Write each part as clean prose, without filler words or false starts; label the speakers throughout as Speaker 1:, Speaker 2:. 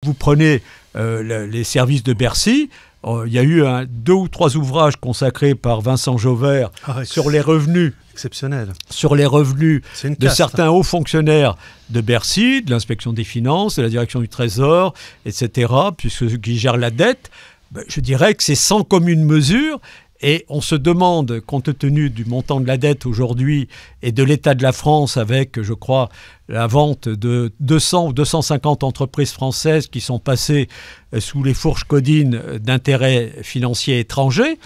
Speaker 1: vous prenez les services de Bercy, il y a eu 2 ou 3 ouvrages consacrés par Vincent Jauvert sur les revenus.
Speaker 2: Exceptionnel.
Speaker 1: Sur les revenus de certains hauts fonctionnaires de Bercy, de l'inspection des finances, de la direction du Trésor, etc., puisque ceux qui gèrent la dette, je dirais que c'est sans commune mesure. Et on se demande, compte tenu du montant de la dette aujourd'hui et de l'état de la France avec, je crois, la vente de 200 ou 250 entreprises françaises qui sont passées sous les fourches codines d'intérêts financiers étrangers,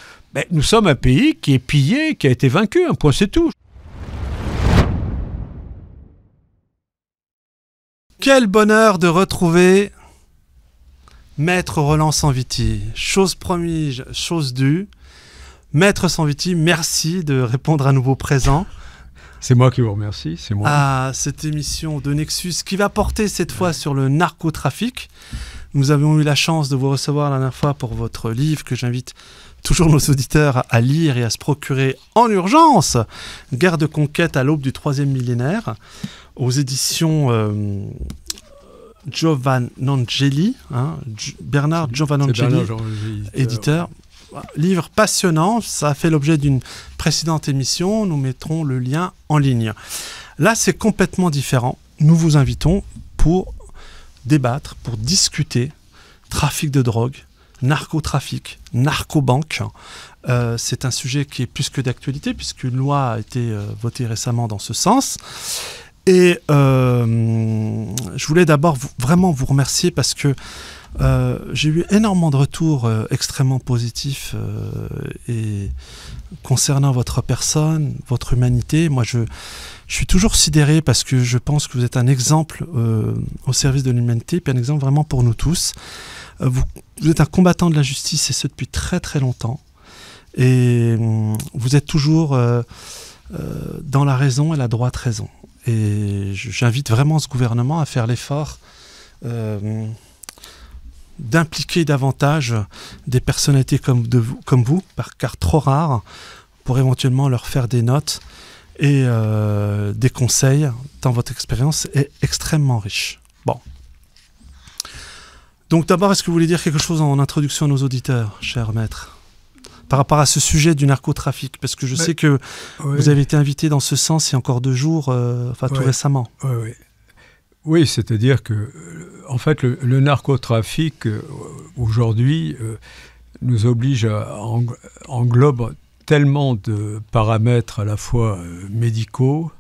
Speaker 1: nous sommes un pays qui est pillé, qui a été vaincu, un point c'est tout.
Speaker 2: Quel bonheur de retrouver Maître Roland Sanviti. Chose promise, chose due. Maître Sanviti, merci de répondre à nouveau présent.
Speaker 1: C'est moi qui vous remercie, c'est moi.
Speaker 2: À cette émission de Nexus qui va porter cette fois sur le narcotrafic. Nous avons eu la chance de vous recevoir la dernière fois pour votre livre que j'invite toujours nos auditeurs à lire et à se procurer en urgence. Guerre de conquête à l'aube du 3e millénaire, aux éditions Giovannangeli, Bernard Giovannangeli, éditeur. Livre passionnant, ça a fait l'objet d'une précédente émission, nous mettrons le lien en ligne. Là, c'est complètement différent. Nous vous invitons pour débattre, pour discuter trafic de drogue, narcotrafic, narcobanque. C'est un sujet qui est plus que d'actualité puisqu'une loi a été votée récemment dans ce sens. Et je voulais d'abord vraiment vous remercier parce que j'ai eu énormément de retours extrêmement positifs et concernant votre personne, votre humanité. Moi, je suis toujours sidéré parce que je pense que vous êtes un exemple au service de l'humanité, puis un exemple vraiment pour nous tous. Vous êtes un combattant de la justice et ce depuis très très longtemps. Et vous êtes toujours dans la raison et la droite raison. Et j'invite vraiment ce gouvernement à faire l'effort d'impliquer davantage des personnalités comme vous, car trop rares, pour éventuellement leur faire des notes et des conseils, tant votre expérience est extrêmement riche. Bon. Donc d'abord, est-ce que vous voulez dire quelque chose en introduction à nos auditeurs, cher maître, par rapport à ce sujet du narcotrafic? Parce que je sais que vous avez été invité dans ce sens il y a encore 2 jours, tout récemment.
Speaker 1: Oui, c'est-à-dire que, en fait, le narcotrafic, aujourd'hui, nous oblige englobe tellement de paramètres à la fois médicaux,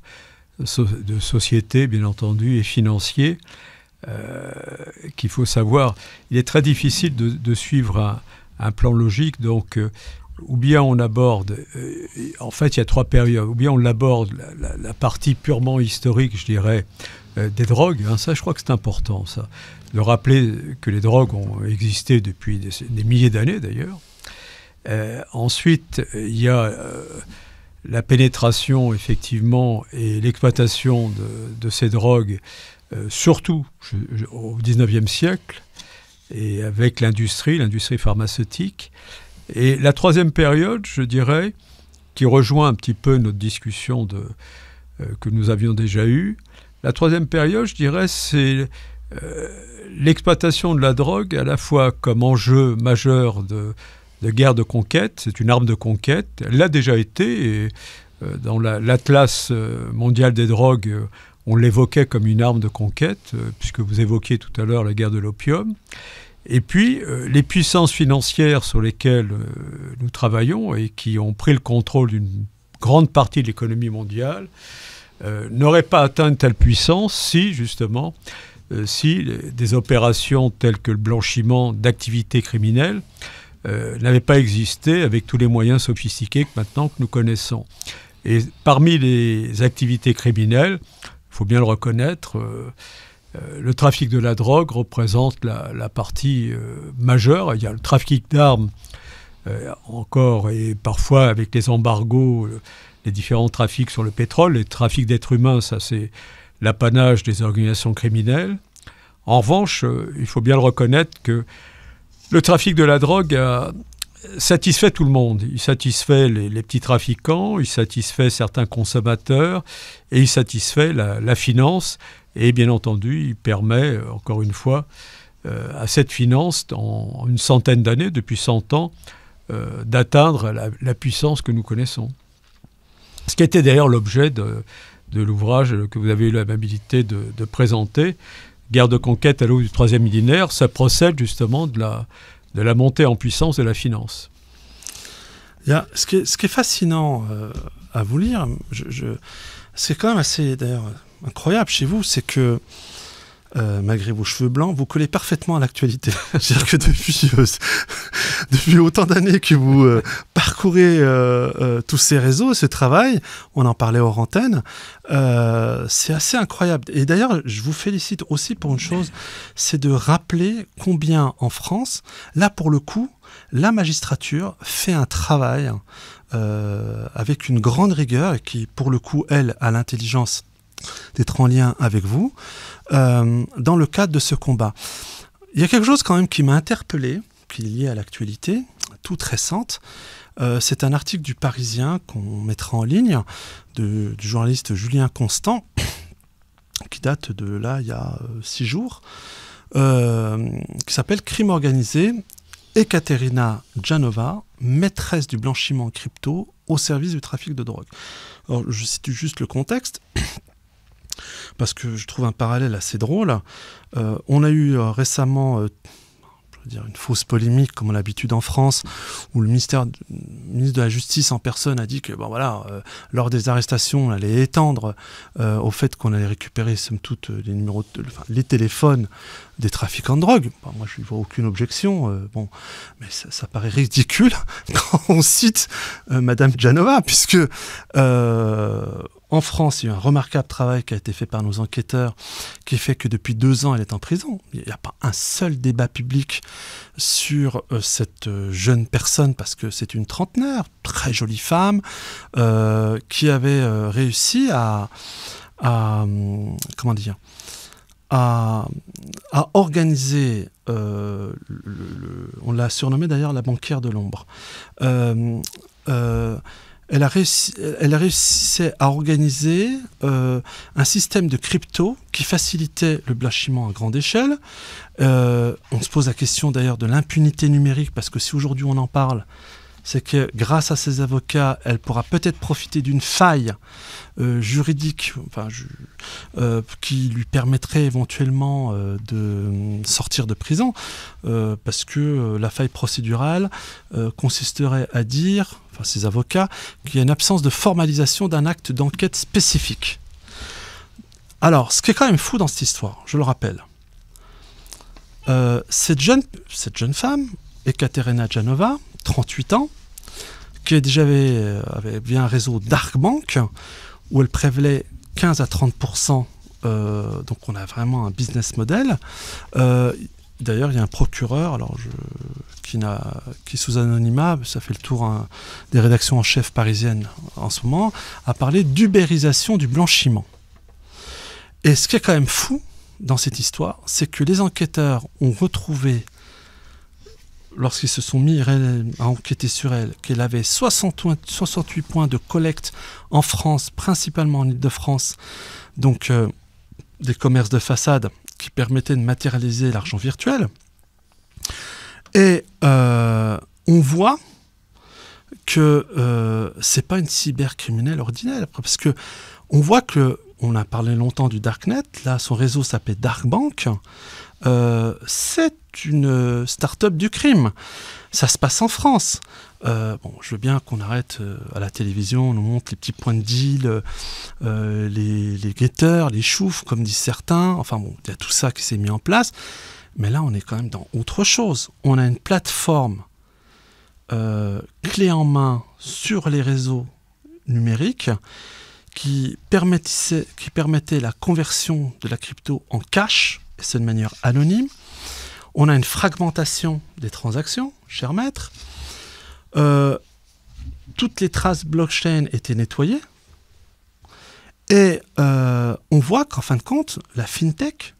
Speaker 1: de société, bien entendu, et financiers, qu'il faut savoir. Il est très difficile de suivre un plan logique, donc ou bien on aborde, en fait il y a 3 périodes, ou bien on aborde la partie purement historique, je dirais, des drogues, ça je crois que c'est important, ça, de rappeler que les drogues ont existé depuis des milliers d'années d'ailleurs. Ensuite, il y a la pénétration effectivement et l'exploitation de ces drogues, surtout au XIXe siècle, et avec l'industrie pharmaceutique. Et la 3e période, je dirais, qui rejoint un petit peu notre discussion que nous avions déjà eue, la 3e période, je dirais, c'est l'exploitation de la drogue à la fois comme enjeu majeur de guerre de conquête, c'est une arme de conquête, elle l'a déjà été, et dans l'Atlas mondial des drogues, on l'évoquait comme une arme de conquête, puisque vous évoquiez tout à l'heure la guerre de l'opium. Et puis, les puissances financières sur lesquelles nous travaillons et qui ont pris le contrôle d'une grande partie de l'économie mondiale n'auraient pas atteint une telle puissance si, justement, si des opérations telles que le blanchiment d'activités criminelles n'avaient pas existé avec tous les moyens sophistiqués que nous connaissons. Et parmi les activités criminelles, il faut bien le reconnaître, le trafic de la drogue représente la partie majeure. Il y a le trafic d'armes, encore, et parfois avec les embargos, les différents trafics sur le pétrole. Les trafics d'êtres humains, ça c'est l'apanage des organisations criminelles. En revanche, il faut bien le reconnaître que le trafic de la drogue satisfait tout le monde. Il satisfait les petits trafiquants, il satisfait certains consommateurs et il satisfait la finance. Et bien entendu, il permet, encore une fois, à cette finance, en une centaine d'années, depuis 100 ans, d'atteindre la puissance que nous connaissons. Ce qui était d'ailleurs l'objet de l'ouvrage que vous avez eu l'amabilité de présenter, Guerre de conquête à l'aube du troisième millénaire. Ça procède justement de la montée en puissance de la finance.
Speaker 2: Ce qui est fascinant à vous lire, c'est quand même assez d'ailleurs incroyable chez vous, c'est que malgré vos cheveux blancs, vous collez parfaitement à l'actualité. C'est-à-dire que depuis autant d'années que vous parcourez tous ces réseaux, ce travail, on en parlait hors antenne, c'est assez incroyable. Et d'ailleurs, je vous félicite aussi pour une chose, c'est de rappeler combien en France, là pour le coup, la magistrature fait un travail avec une grande rigueur et qui, pour le coup, elle, a l'intelligence d'être en lien avec vous dans le cadre de ce combat. Il y a quelque chose quand même qui m'a interpellé, qui est lié à l'actualité, toute récente. C'est un article du Parisien qu'on mettra en ligne, du journaliste Julien Constant, qui date de là, il y a 6 jours, qui s'appelle « Crime organisé, Ekaterina Janova, maîtresse du blanchiment crypto au service du trafic de drogue ». Alors, je situe juste le contexte, parce que je trouve un parallèle assez drôle. On a eu récemment une fausse polémique, comme on a l'habitude en France, où le ministre de la Justice en personne a dit que lors des arrestations, on allait étendre au fait qu'on allait récupérer, somme toute, les téléphones des trafiquants de drogue. Moi, je n'y vois aucune objection, mais ça paraît ridicule quand on cite Madame Janova, puisque en France, il y a eu un remarquable travail qui a été fait par nos enquêteurs qui fait que depuis 2 ans, elle est en prison. Il n'y a pas un seul débat public sur cette jeune personne parce que c'est une trentenaire, très jolie femme, qui avait réussi à organiser, on l'a surnommée d'ailleurs la banquière de l'ombre. Elle a réussi à organiser un système de crypto qui facilitait le blanchiment à grande échelle. On se pose la question d'ailleurs de l'impunité numérique, parce que si aujourd'hui on en parle, c'est que grâce à ses avocats, elle pourra peut-être profiter d'une faille juridique qui lui permettrait éventuellement de sortir de prison, parce que la faille procédurale consisterait à dire, ses avocats, qu'il y a une absence de formalisation d'un acte d'enquête spécifique. Alors, ce qui est quand même fou dans cette histoire, je le rappelle, cette jeune femme, Ekaterina Janova, 38 ans, qui avait bien un réseau dark bank où elle prévalait 15 à 30%, donc on a vraiment un business model. D'ailleurs, il y a un procureur qui est sous anonymat, ça fait le tour des rédactions en chef parisiennes en ce moment, a parlé d'ubérisation du blanchiment. Et ce qui est quand même fou dans cette histoire, c'est que les enquêteurs ont retrouvé, lorsqu'ils se sont mis à enquêter sur elle, qu'elle avait 68 points de collecte en France, principalement en Île-de-France, donc des commerces de façade qui permettaient de matérialiser l'argent virtuel. Et on voit que c'est pas une cybercriminelle ordinaire, parce que on voit que, on a parlé longtemps du Darknet, là son réseau s'appelle Darkbank, c'est une start-up du crime. Ça se passe en France. Je veux bien qu'on arrête à la télévision, on nous montre les petits points de deal, les guetteurs, les choufs, comme disent certains. Il y a tout ça qui s'est mis en place. Mais là, on est quand même dans autre chose. On a une plateforme clé en main sur les réseaux numériques qui permettait la conversion de la crypto en cash, et c'est de manière anonyme. On a une fragmentation des transactions, cher maître. Toutes les traces blockchain étaient nettoyées. Et on voit qu'en fin de compte, la fintech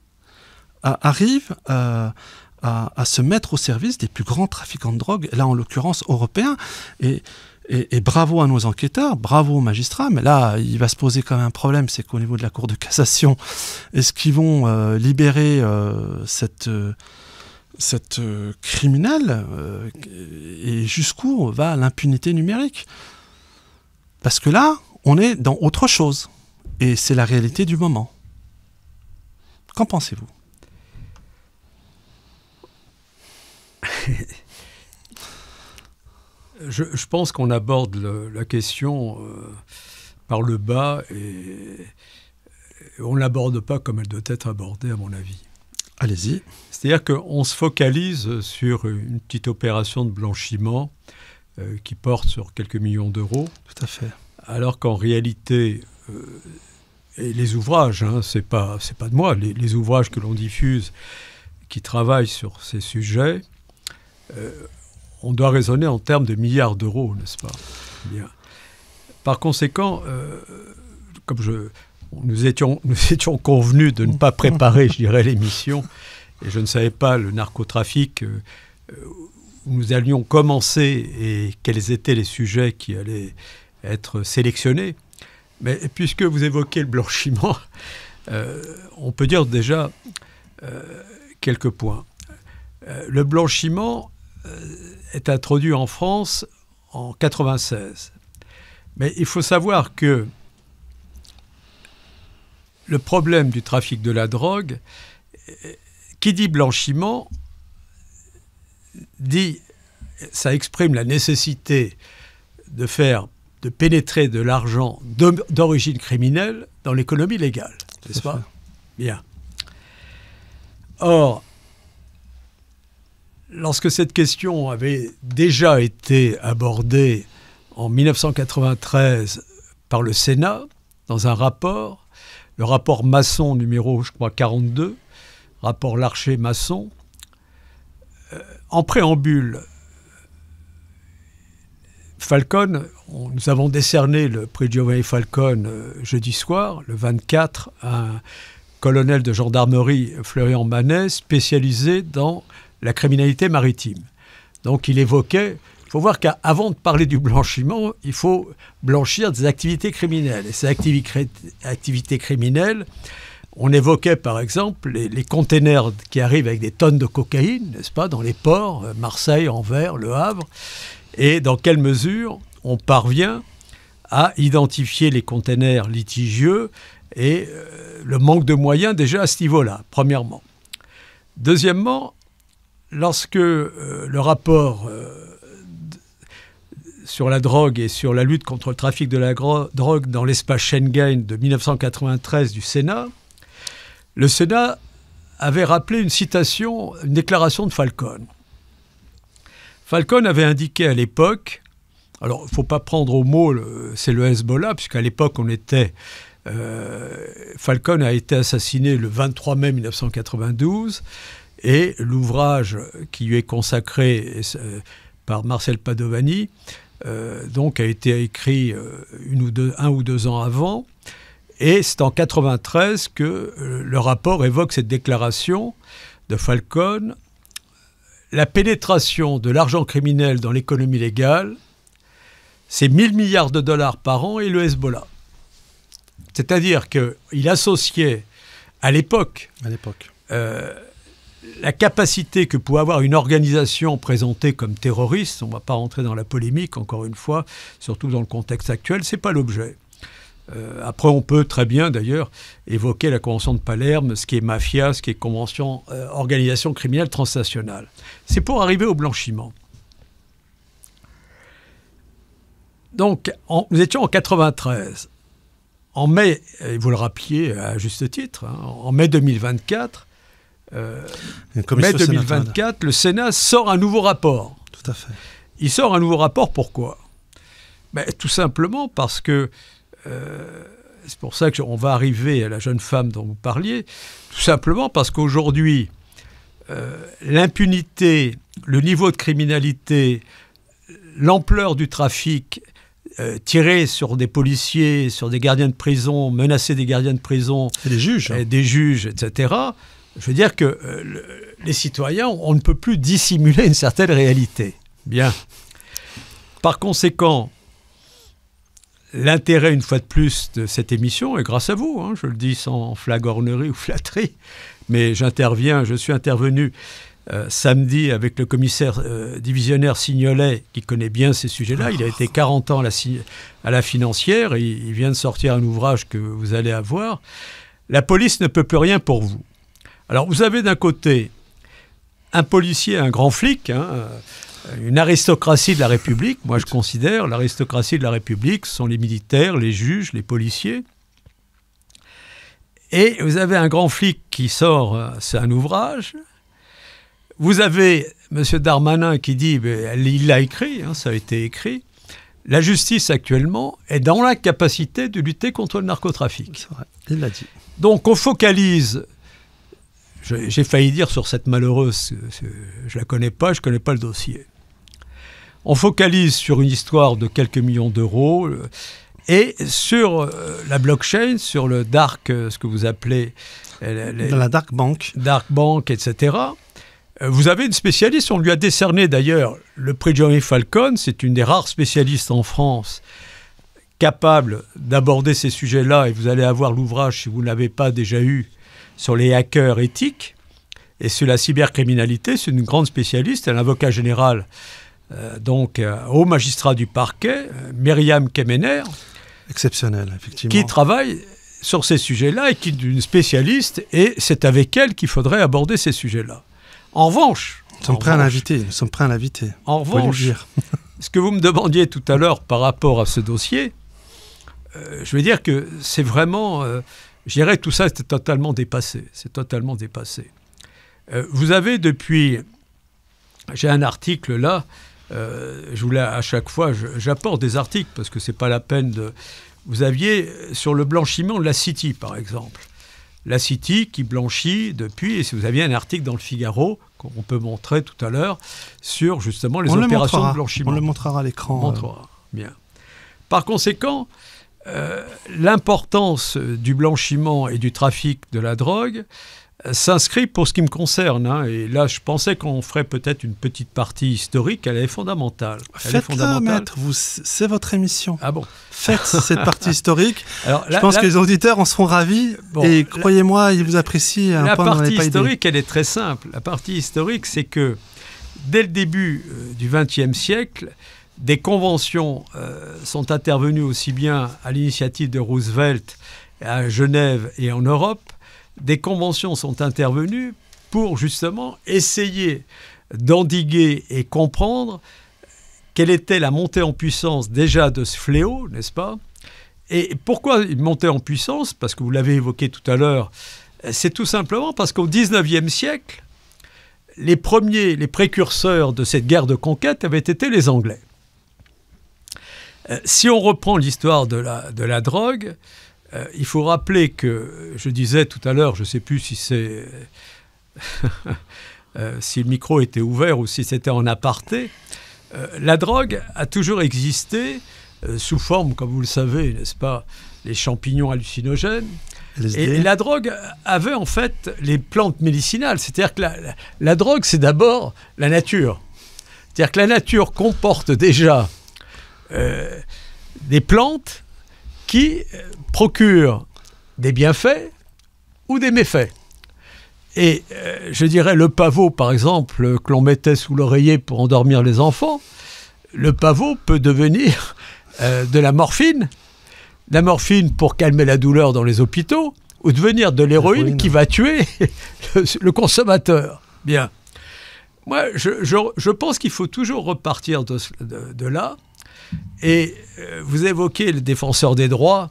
Speaker 2: arrive à se mettre au service des plus grands trafiquants de drogue, là en l'occurrence européens. Et bravo à nos enquêteurs, bravo aux magistrats, mais là, il va se poser quand même un problème, c'est qu'au niveau de la Cour de cassation, est-ce qu'ils vont libérer cette criminelle et jusqu'où va l'impunité numérique. Parce que là, on est dans autre chose. Et c'est la réalité du moment. Qu'en pensez-vous ?
Speaker 1: Je pense qu'on aborde la question par le bas et on ne l'aborde pas comme elle doit être abordée, à mon avis.
Speaker 2: Allez-y.
Speaker 1: C'est-à-dire qu'on se focalise sur une petite opération de blanchiment qui porte sur quelques millions d'euros.
Speaker 2: Tout à fait.
Speaker 1: Alors qu'en réalité, et les ouvrages, hein, c'est pas de moi, les ouvrages que l'on diffuse qui travaillent sur ces sujets, on doit raisonner en termes de milliards d'euros, n'est-ce pas ? Bien. Par conséquent, comme nous étions convenus de ne pas préparer, je dirais, l'émission, et je ne savais pas le narcotrafic où nous allions commencer et quels étaient les sujets qui allaient être sélectionnés. Mais puisque vous évoquez le blanchiment, on peut dire déjà quelques points. Le blanchiment est introduit en France en 1996. Mais il faut savoir que le problème du trafic de la drogue, qui dit blanchiment, ça exprime la nécessité de pénétrer de l'argent d'origine criminelle dans l'économie légale, n'est-ce pas ? Bien. Or, lorsque cette question avait déjà été abordée en 1993 par le Sénat, dans un rapport, le rapport Masson numéro, je crois, 42, rapport Larcher-Masson, en préambule, Falcone, nous avons décerné le prix Giovanni Falcone jeudi soir, le 24, à un colonel de gendarmerie, Florian Manet, spécialisé dans la criminalité maritime. Donc il évoquait, il faut voir qu'avant de parler du blanchiment, il faut blanchir des activités criminelles. Et ces activités criminelles, on évoquait par exemple les containers qui arrivent avec des tonnes de cocaïne, n'est-ce pas, dans les ports, Marseille, Anvers, Le Havre, et dans quelle mesure on parvient à identifier les containers litigieux et le manque de moyens déjà à ce niveau-là, premièrement. Deuxièmement, lorsque le rapport sur la drogue et sur la lutte contre le trafic de la drogue dans l'espace Schengen de 1993 du Sénat, le Sénat avait rappelé une déclaration de Falcone. Falcone avait indiqué à l'époque, alors il ne faut pas prendre au mot, c'est le Hezbollah, puisqu'à l'époque Falcone a été assassiné le 23 mai 1992, et l'ouvrage qui lui est consacré par Marcel Padovani donc a été écrit 1 ou 2 ans avant. Et c'est en 1993 que le rapport évoque cette déclaration de Falcone. La pénétration de l'argent criminel dans l'économie légale, c'est 1 000 milliards de dollars par an et le Hezbollah. C'est-à-dire qu'il associait à l'époque la capacité que pouvait avoir une organisation présentée comme terroriste. On ne va pas rentrer dans la polémique, encore une fois, surtout dans le contexte actuel, ce n'est pas l'objet. Après, on peut très bien, d'ailleurs, évoquer la Convention de Palerme, ce qui est mafia, ce qui est convention, organisation criminelle transnationale. C'est pour arriver au blanchiment. Donc, nous étions en 1993. En mai, et vous le rappeliez à juste titre, hein, en mai 2024, le Sénat sort un nouveau rapport.
Speaker 2: Tout à fait.
Speaker 1: Il sort un nouveau rapport, pourquoi ? Tout simplement parce que c'est pour ça qu'on va arriver à la jeune femme dont vous parliez, tout simplement parce qu'aujourd'hui, l'impunité, le niveau de criminalité, l'ampleur du trafic tiré sur des policiers, sur des gardiens de prison, menacer des gardiens de prison,
Speaker 2: et des juges,
Speaker 1: etc., je veux dire que les citoyens, on ne peut plus dissimuler une certaine réalité. Bien. Par conséquent, l'intérêt, une fois de plus, de cette émission, et grâce à vous, hein, je le dis sans flagornerie ou flatterie, mais je suis intervenu samedi avec le commissaire divisionnaire Signolet, qui connaît bien ces sujets-là. Il a été 40 ans à la financière et il vient de sortir un ouvrage que vous allez avoir. La police ne peut plus rien pour vous. Alors, vous avez d'un côté un policier, un grand flic, une aristocratie de la République. Moi, je considère l'aristocratie de la République, ce sont les militaires, les juges, les policiers. Et vous avez un grand flic qui sort, c'est un ouvrage. Vous avez M. Darmanin qui dit, il l'a écrit, ça a été écrit, la justice actuellement est dans l'incapacité de lutter contre le narcotrafic.
Speaker 2: C'est vrai, il l'a dit.
Speaker 1: Donc on focalise, j'ai failli dire sur cette malheureuse, je la connais pas, je connais pas le dossier. On focalise sur une histoire de quelques millions d'euros et sur la blockchain, sur le dark, ce que vous appelez...
Speaker 2: Dans la dark bank.
Speaker 1: Dark bank, etc. Vous avez une spécialiste, on lui a décerné d'ailleurs le prix Johnny Falcon, c'est une des rares spécialistes en France capable d'aborder ces sujets-là, et vous allez avoir l'ouvrage, si vous ne l'avez pas déjà eu, sur les hackers éthiques et sur la cybercriminalité. C'est une grande spécialiste, elle est un avocat général, au magistrat du parquet, Myriam Kemener.
Speaker 2: Exceptionnel, effectivement.
Speaker 1: Qui travaille sur ces sujets-là et qui est une spécialiste, et c'est avec elle qu'il faudrait aborder ces sujets-là. En revanche...
Speaker 2: Nous sommes prêts à l'inviter.
Speaker 1: En revanche, ce que vous me demandiez tout à l'heure par rapport à ce dossier, je veux dire que c'est vraiment... je dirais que tout ça, c'est totalement dépassé. C'est totalement dépassé. Vous avez depuis... J'ai un article là, je voulais à chaque fois, j'apporte des articles parce que c'est pas la peine de... Vous aviez sur le blanchiment de la City, par exemple. La City qui blanchit depuis, et si vous aviez un article dans le Figaro, qu'on peut montrer tout à l'heure, sur justement les opérations de blanchiment.
Speaker 2: On le montrera à l'écran.
Speaker 1: On montrera, bien. Par conséquent, l'importance du blanchiment et du trafic de la drogue s'inscrit pour ce qui me concerne. Et là, je pensais qu'on ferait peut-être une petite partie historique. Elle est fondamentale.
Speaker 2: Faites-la, maître. C'est votre émission.
Speaker 1: Ah bon?
Speaker 2: Faites cette partie historique. Alors, je pense que les auditeurs en seront ravis. Bon, et croyez-moi, ils vous apprécient.
Speaker 1: La partie historique, elle est très simple. La partie historique, c'est que dès le début du XXe siècle, des conventions sont intervenues aussi bien à l'initiative de Roosevelt à Genève et en Europe. Des conventions sont intervenues pour justement essayer d'endiguer et comprendre quelle était la montée en puissance déjà de ce fléau, n'est-ce pas? Et pourquoi une montée en puissance? Parce que vous l'avez évoqué tout à l'heure, c'est tout simplement parce qu'au XIXe siècle, les précurseurs de cette guerre de conquête avaient été les Anglais. Si on reprend l'histoire de la drogue, il faut rappeler que, je disais tout à l'heure, je ne sais plus si c'est si le micro était ouvert ou si c'était en aparté, la drogue a toujours existé sous forme, comme vous le savez, n'est-ce pas, les champignons hallucinogènes. Et la drogue avait en fait les plantes médicinales. C'est-à-dire que la drogue, c'est d'abord la nature. C'est-à-dire que la nature comporte déjà des plantes qui procurent des bienfaits ou des méfaits. Et je dirais le pavot, par exemple, que l'on mettait sous l'oreiller pour endormir les enfants, le pavot peut devenir de la morphine pour calmer la douleur dans les hôpitaux, ou devenir de l'héroïne qui va tuer le consommateur. Bien. Moi, je pense qu'il faut toujours repartir de là. Et vous évoquez le défenseur des droits.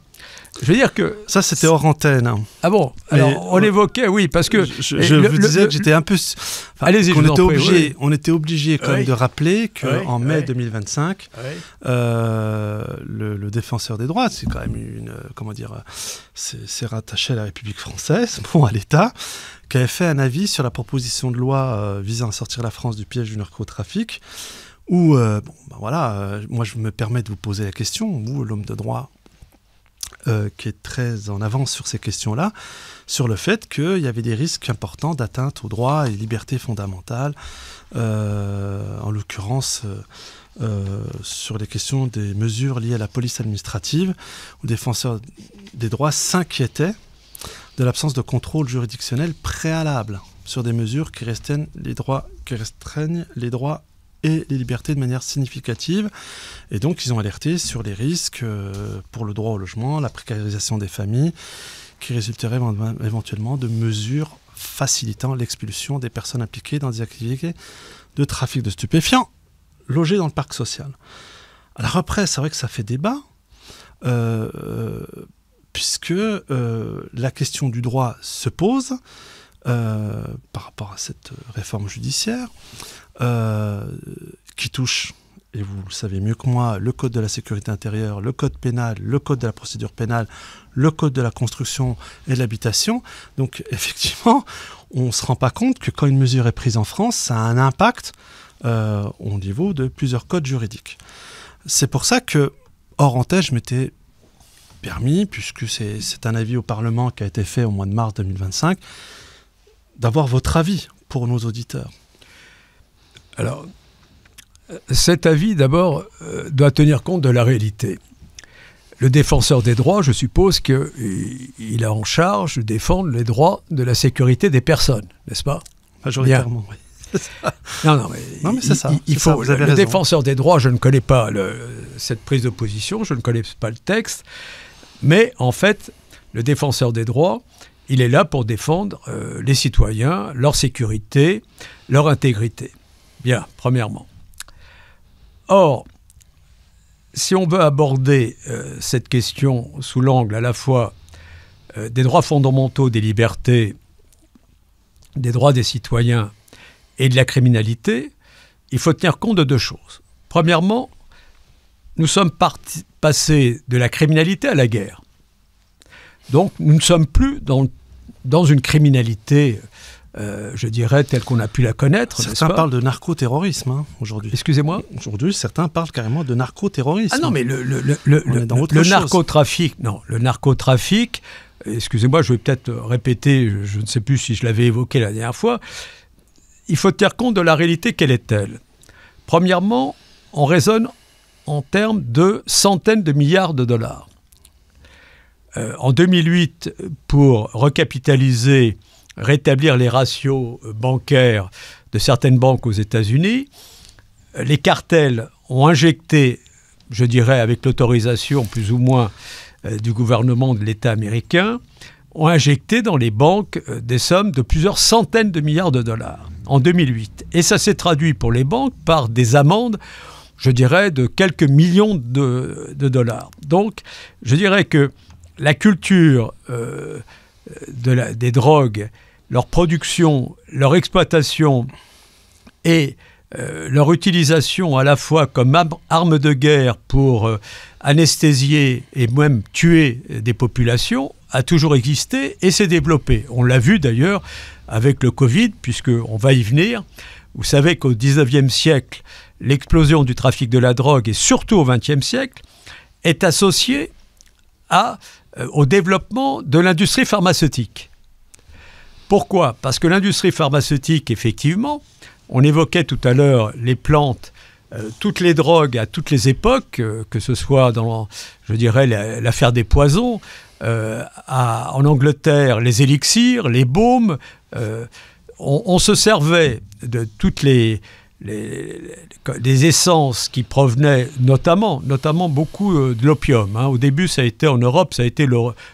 Speaker 1: Je veux dire que...
Speaker 2: Ça, c'était hors antenne. Hein.
Speaker 1: Ah bon? Alors, on évoquait, oui, parce que...
Speaker 2: Je vous disais que j'étais un peu...
Speaker 1: Allez-y,
Speaker 2: on était obligé quand même de rappeler qu'en mai 2025, le défenseur des droits, c'est quand même c'est rattaché à la République française, à l'État, qui avait fait un avis sur la proposition de loi visant à sortir la France du piège du narcotrafic, où, moi je me permets de vous poser la question, vous, l'homme de droit, qui est très en avance sur ces questions-là, sur le fait qu'il y avait des risques importants d'atteinte aux droits et libertés fondamentales, en l'occurrence sur les questions des mesures liées à la police administrative, où le défenseur des droits s'inquiétait de l'absence de contrôle juridictionnel préalable sur des mesures qui restreignent les droits et les libertés de manière significative. Et donc, ils ont alerté sur les risques pour le droit au logement, la précarisation des familles, qui résulteraient éventuellement de mesures facilitant l'expulsion des personnes impliquées dans des activités de trafic de stupéfiants logées dans le parc social. Alors après, c'est vrai que ça fait débat, puisque la question du droit se pose par rapport à cette réforme judiciaire qui touche, et vous le savez mieux que moi, le code de la sécurité intérieure, le code pénal, le code de la procédure pénale, le code de la construction et de l'habitation. Donc effectivement, on ne se rend pas compte que quand une mesure est prise en France, ça a un impact au niveau de plusieurs codes juridiques. C'est pour ça que, hors antenne, je m'étais permis, puisque c'est un avis au Parlement qui a été fait au mois de mars 2025, d'avoir votre avis pour nos auditeurs.
Speaker 1: Alors, cet avis, d'abord, doit tenir compte de la réalité. Le défenseur des droits, je suppose qu'il a en charge de défendre les droits de la sécurité des personnes, n'est-ce pas?
Speaker 2: Majoritairement, oui.
Speaker 1: Non, mais c'est ça. Il faut, vous avez raison. Défenseur des droits, je ne connais pas cette prise de position, je ne connais pas le texte, mais en fait, le défenseur des droits, il est là pour défendre les citoyens, leur sécurité, leur intégrité. Bien, premièrement. Or, si on veut aborder cette question sous l'angle à la fois des droits fondamentaux, des libertés, des droits des citoyens et de la criminalité, il faut tenir compte de deux choses. Premièrement, nous sommes passés de la criminalité à la guerre. Donc, nous ne sommes plus dans une criminalité, je dirais, telle qu'on a pu la connaître.
Speaker 2: Certains parlent de narcoterrorisme aujourd'hui.
Speaker 1: Excusez-moi.
Speaker 2: Aujourd'hui, certains parlent carrément de narcoterrorisme.
Speaker 1: Ah non, mais le narcotrafic, le narcotrafic, excusez-moi, je vais peut-être répéter, je ne sais plus si je l'avais évoqué la dernière fois, il faut tenir compte de la réalité, quelle est-elle? Premièrement, on raisonne en termes de centaines de milliards de dollars. En 2008, pour recapitaliser, rétablir les ratios bancaires de certaines banques aux États-Unis, les cartels ont injecté, je dirais avec l'autorisation plus ou moins du gouvernement de l'État américain, ont injecté dans les banques des sommes de plusieurs centaines de milliards de dollars en 2008. Et ça s'est traduit pour les banques par des amendes, je dirais, de quelques millions de dollars. Donc, je dirais que la culture des drogues, leur production, leur exploitation et leur utilisation à la fois comme arme de guerre pour anesthésier et même tuer des populations a toujours existé et s'est développé. On l'a vu d'ailleurs avec le Covid, puisqu'on va y venir. Vous savez qu'au 19e siècle, l'explosion du trafic de la drogue, et surtout au 20e siècle, est associée au développement de l'industrie pharmaceutique. Pourquoi? Parce que l'industrie pharmaceutique, effectivement, on évoquait tout à l'heure les plantes, toutes les drogues à toutes les époques, que ce soit dans, je dirais, l'affaire des poisons, en Angleterre, les élixirs, les baumes, on se servait de toutes les essences qui provenaient notamment beaucoup de l'opium. Au début, ça a été en Europe, ça a été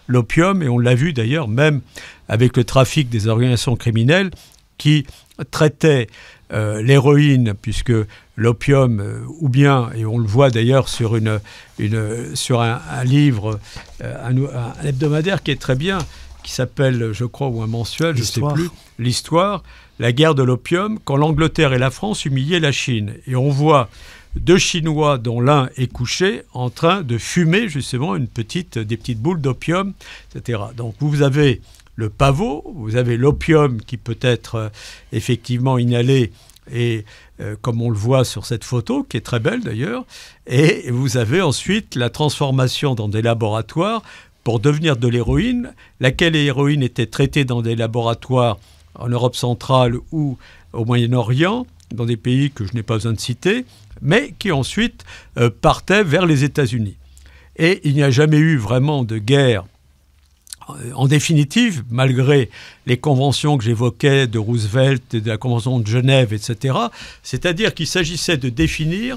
Speaker 1: l'opium, et on l'a vu d'ailleurs même avec le trafic des organisations criminelles qui traitaient l'héroïne, puisque l'opium, ou bien, et on le voit d'ailleurs sur un livre, un hebdomadaire qui est très bien, qui s'appelle, je crois, ou un mensuel, je ne sais plus, l'Histoire, la guerre de l'opium, quand l'Angleterre et la France humillaient la Chine. Et on voit deux Chinois, dont l'un est couché, en train de fumer justement des petites boules d'opium, etc. Donc vous avez le pavot, vous avez l'opium qui peut être effectivement inhalé, et comme on le voit sur cette photo, qui est très belle d'ailleurs, et vous avez ensuite la transformation dans des laboratoires pour devenir de l'héroïne, laquelle héroïne était traitée dans des laboratoires en Europe centrale ou au Moyen-Orient, dans des pays que je n'ai pas besoin de citer, mais qui ensuite partaient vers les États-Unis. Et il n'y a jamais eu vraiment de guerre en définitive, malgré les conventions que j'évoquais de Roosevelt, de la Convention de Genève, etc., c'est-à-dire qu'il s'agissait de définir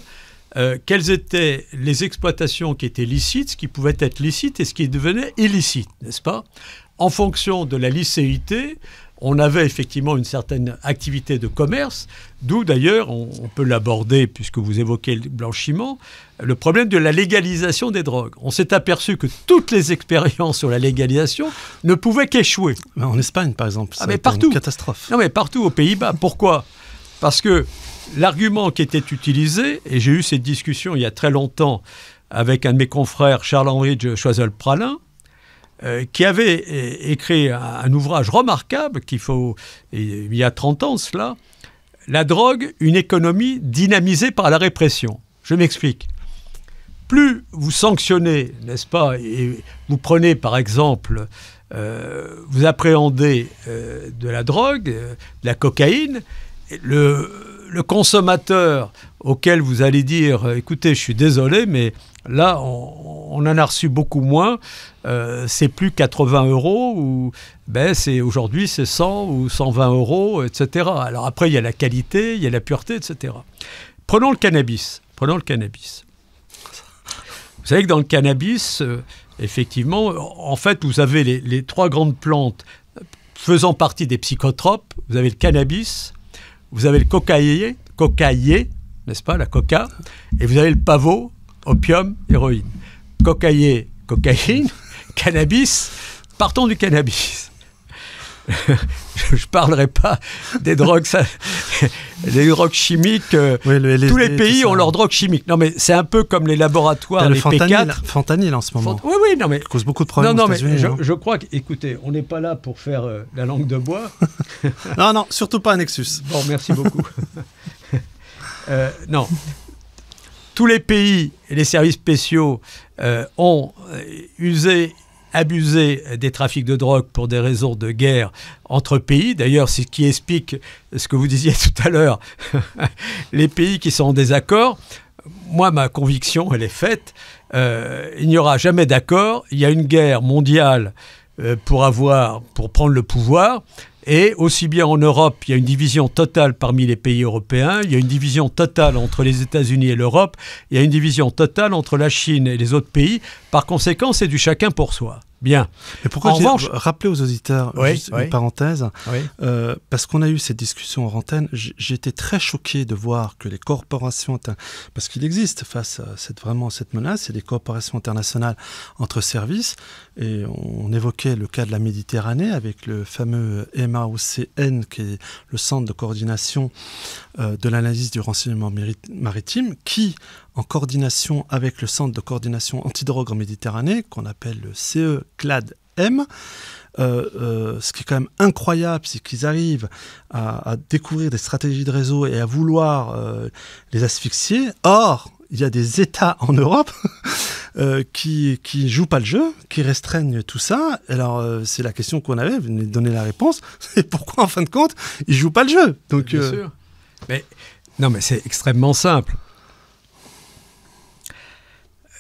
Speaker 1: quelles étaient les exploitations qui étaient licites, ce qui pouvait être licite et ce qui devenait illicite, n'est-ce pas ? En fonction de la licéité, on avait effectivement une certaine activité de commerce, d'où d'ailleurs, on peut l'aborder, puisque vous évoquez le blanchiment, le problème de la légalisation des drogues. On s'est aperçu que toutes les expériences sur la légalisation ne pouvaient qu'échouer.
Speaker 2: En Espagne, par exemple,
Speaker 1: mais partout.
Speaker 2: Une catastrophe.
Speaker 1: Non, mais partout, aux Pays-Bas. Pourquoi ? Parce que l'argument qui était utilisé, et j'ai eu cette discussion il y a très longtemps avec un de mes confrères, Charles-Henri de Choiseul-Pralin, qui avait écrit un ouvrage remarquable il y a 30 ans cela, La drogue, une économie dynamisée par la répression. Je m'explique. Plus vous sanctionnez, n'est-ce pas, et vous prenez par exemple, vous appréhendez de la drogue, de la cocaïne, le consommateur auquel vous allez dire « Écoutez, je suis désolé, mais là, on en a reçu beaucoup moins, c'est plus 80 €, ou aujourd'hui c'est 100 ou 120 €, etc. » Alors après, il y a la qualité, il y a la pureté, etc. Prenons le cannabis. Vous savez que dans le cannabis, effectivement, en fait, vous avez les trois grandes plantes faisant partie des psychotropes. Vous avez le cannabis, vous avez le cocaïer, n'est-ce pas, la coca, et vous avez le pavot, opium, héroïne. Cocaïer, cocaïne, cannabis, partons du cannabis. Je ne parlerai pas des drogues, des drogues chimiques. Oui, LSD, tous les pays ont leurs drogues chimiques. Non, mais c'est un peu comme les laboratoires, les P4.
Speaker 2: Fentanyl en ce moment.
Speaker 1: Oui, non, mais
Speaker 2: ça cause beaucoup de problèmes.
Speaker 1: Non, mais je crois que, écoutez, on n'est pas là pour faire la langue de bois.
Speaker 2: non, surtout pas un Nexus.
Speaker 1: Bon, merci beaucoup. Non. Tous les pays et les services spéciaux ont abusé des trafics de drogue pour des raisons de guerre entre pays. D'ailleurs, c'est ce qui explique ce que vous disiez tout à l'heure, les pays qui sont en désaccord. Moi, ma conviction, elle est faite. Il n'y aura jamais d'accord. Il y a une guerre mondiale pour prendre le pouvoir. Et aussi bien en Europe, il y a une division totale parmi les pays européens, il y a une division totale entre les États-Unis et l'Europe, il y a une division totale entre la Chine et les autres pays. Par conséquent, c'est du chacun pour soi. Bien.
Speaker 2: Mais pourquoi rappeler aux auditeurs, une parenthèse, parce qu'on a eu cette discussion en antenne, j'ai été très choqué de voir que les corporations, parce qu'il existe face à cette menace, c'est des coopérations internationales entre services, et on évoquait le cas de la Méditerranée avec le fameux MAOCN, qui est le centre de coordination de l'analyse du renseignement maritime, qui, en coordination avec le Centre de coordination antidrogue en Méditerranée, qu'on appelle le CE-CLAD-M. Ce qui est quand même incroyable, c'est qu'ils arrivent à découvrir des stratégies de réseau et à vouloir les asphyxier. Or, il y a des États en Europe qui jouent pas le jeu, qui restreignent tout ça. Alors, c'est la question qu'on avait, vous venez de donner la réponse. C'est pourquoi, en fin de compte, ils jouent pas le jeu. Donc,
Speaker 1: bien sûr. Mais c'est extrêmement simple.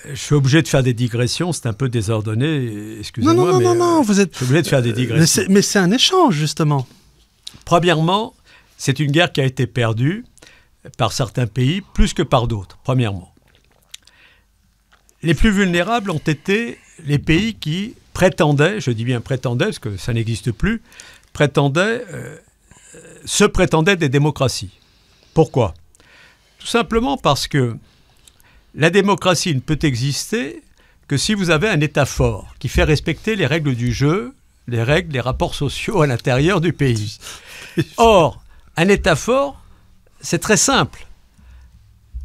Speaker 1: Je suis obligé de faire des digressions, c'est un peu désordonné, excusez-moi.
Speaker 2: Non, vous êtes...
Speaker 1: Je suis obligé de faire des digressions.
Speaker 2: Mais c'est un échange, justement.
Speaker 1: Premièrement, c'est une guerre qui a été perdue par certains pays, plus que par d'autres, premièrement. Les plus vulnérables ont été les pays qui prétendaient, je dis bien prétendaient, parce que ça n'existe plus, se prétendaient des démocraties. Pourquoi ? Tout simplement parce que la démocratie ne peut exister que si vous avez un État fort qui fait respecter les règles du jeu, les règles, les rapports sociaux à l'intérieur du pays. Or, un État fort, c'est très simple.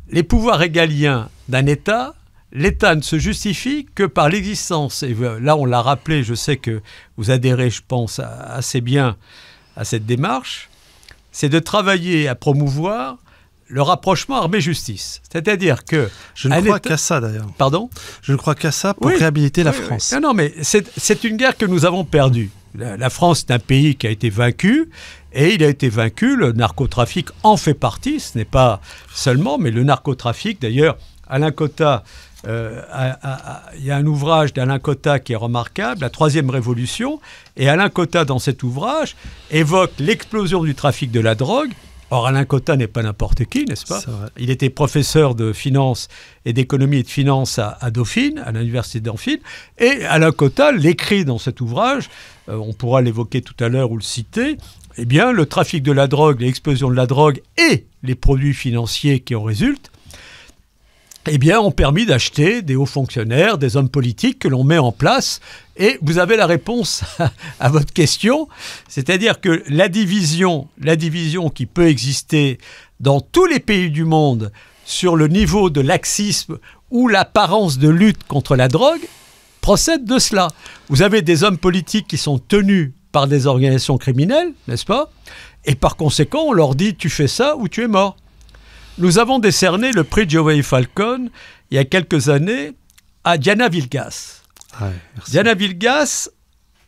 Speaker 1: Les pouvoirs régaliens d'un État, l'État ne se justifie que par l'existence. Et là, on l'a rappelé, je sais que vous adhérez, je pense, assez bien à cette démarche, c'est de travailler à promouvoir le rapprochement armée-justice. C'est-à-dire que...
Speaker 2: Je ne crois qu'à ça, d'ailleurs.
Speaker 1: Pardon ?
Speaker 2: Je ne crois qu'à ça pour réhabiliter la France.
Speaker 1: Non, mais c'est une guerre que nous avons perdue. La France est un pays qui a été vaincu, et il a été vaincu, le narcotrafic en fait partie, ce n'est pas seulement, mais le narcotrafic, d'ailleurs, Alain Cotta il y a un ouvrage d'Alain Cotta qui est remarquable, La Troisième Révolution, et Alain Cotta, dans cet ouvrage, évoque l'explosion du trafic de la drogue. Or, Alain Cotta n'est pas n'importe qui, n'est-ce pas ? Il était professeur de finance et d'économie et de finance à Dauphine, à l'université de Dauphine. Et Alain Cotta l'écrit dans cet ouvrage, on pourra l'évoquer tout à l'heure ou le citer, eh bien, le trafic de la drogue, l'explosion de la drogue et les produits financiers qui en résultent, eh bien, ont permis d'acheter des hauts fonctionnaires, des hommes politiques que l'on met en place. Et vous avez la réponse à votre question, c'est-à-dire que la division qui peut exister dans tous les pays du monde sur le niveau de laxisme ou l'apparence de lutte contre la drogue procède de cela. Vous avez des hommes politiques qui sont tenus par des organisations criminelles, n'est-ce pas ? Et par conséquent, on leur dit « tu fais ça ou tu es mort ». Nous avons décerné le prix Giovanni Falcone il y a quelques années à Diana Vilgas. Diana Vilgas,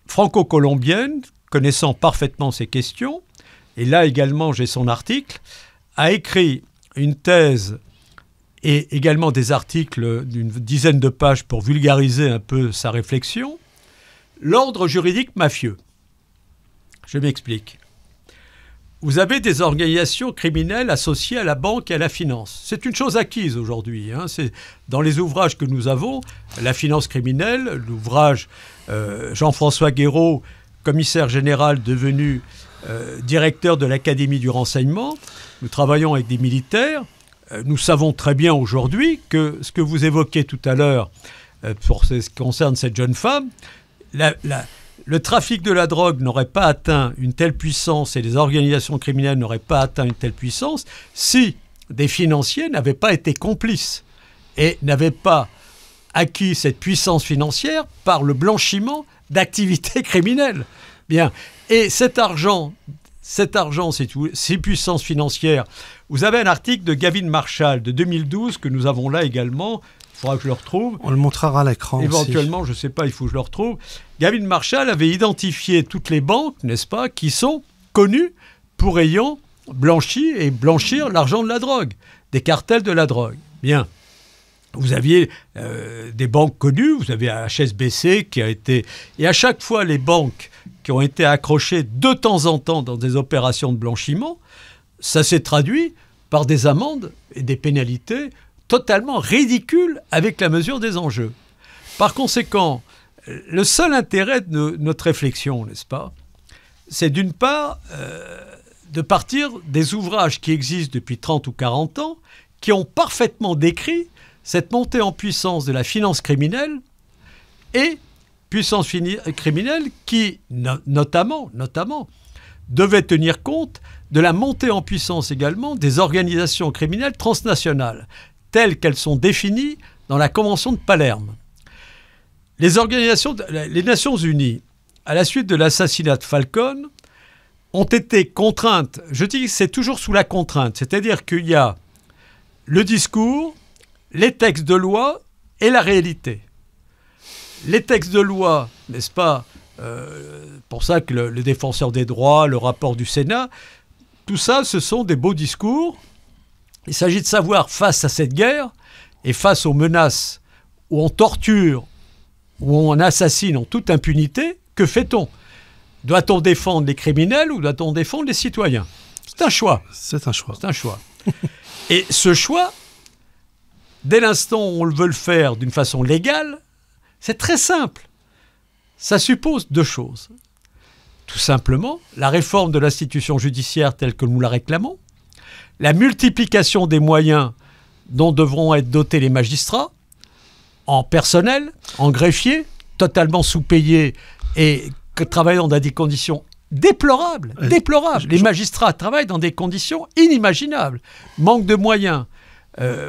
Speaker 1: franco-colombienne, connaissant parfaitement ces questions, et là également j'ai son article, a écrit une thèse et également des articles d'une dizaine de pages pour vulgariser un peu sa réflexion. L'ordre juridique mafieux. Je m'explique. Vous avez des organisations criminelles associées à la banque et à la finance. C'est une chose acquise aujourd'hui. C'est dans les ouvrages que nous avons, la finance criminelle, l'ouvrage Jean-François Guéraud, commissaire général devenu directeur de l'Académie du renseignement. Nous travaillons avec des militaires. Nous savons très bien aujourd'hui que ce que vous évoquez tout à l'heure pour ce qui concerne cette jeune femme, le trafic de la drogue n'aurait pas atteint une telle puissance et les organisations criminelles n'auraient pas atteint une telle puissance si des financiers n'avaient pas été complices et n'avaient pas acquis cette puissance financière par le blanchiment d'activités criminelles. Bien. Et cet argent, ces puissances financières, vous avez un article de Gavin Marshall de 2012 que nous avons là également. Il faudra que je le retrouve.
Speaker 2: On le montrera à l'écran
Speaker 1: éventuellement,
Speaker 2: aussi.
Speaker 1: Je ne sais pas, il faut que je le retrouve. Gavin Marshall avait identifié toutes les banques, n'est-ce pas, qui sont connues pour ayant blanchi et blanchir l'argent de la drogue, des cartels de la drogue. Bien. Vous aviez des banques connues, vous avez HSBC qui a été... Et à chaque fois, les banques qui ont été accrochées de temps en temps dans des opérations de blanchiment, ça s'est traduit par des amendes et des pénalités totalement ridicule avec la mesure des enjeux. Par conséquent, le seul intérêt de notre réflexion, n'est-ce pas, c'est d'une part de partir des ouvrages qui existent depuis 30 ou 40 ans, qui ont parfaitement décrit cette montée en puissance de la finance criminelle et puissance criminelle qui, notamment, devait tenir compte de la montée en puissance également des organisations criminelles transnationales, telles qu'elles sont définies dans la Convention de Palerme. Les Nations Unies, à la suite de l'assassinat de Falcone, ont été contraintes, je dis que c'est toujours sous la contrainte, c'est-à-dire qu'il y a le discours, les textes de loi et la réalité. Les textes de loi, n'est-ce pas, pour ça que le défenseur des droits, le rapport du Sénat, tout ça, ce sont des beaux discours. Il s'agit de savoir, face à cette guerre et face aux menaces où on torture, où on assassine en toute impunité, que fait-on ? Doit-on défendre les criminels ou doit-on défendre les citoyens ? C'est un choix.
Speaker 2: C'est un choix.
Speaker 1: C'est un choix. Et ce choix, dès l'instant où on veut le faire d'une façon légale, c'est très simple. Ça suppose deux choses. Tout simplement, la réforme de l'institution judiciaire telle que nous la réclamons, la multiplication des moyens dont devront être dotés les magistrats, en personnel, en greffier, totalement sous-payés et travaillant dans des conditions déplorables. Les magistrats travaillent dans des conditions inimaginables. Manque de moyens,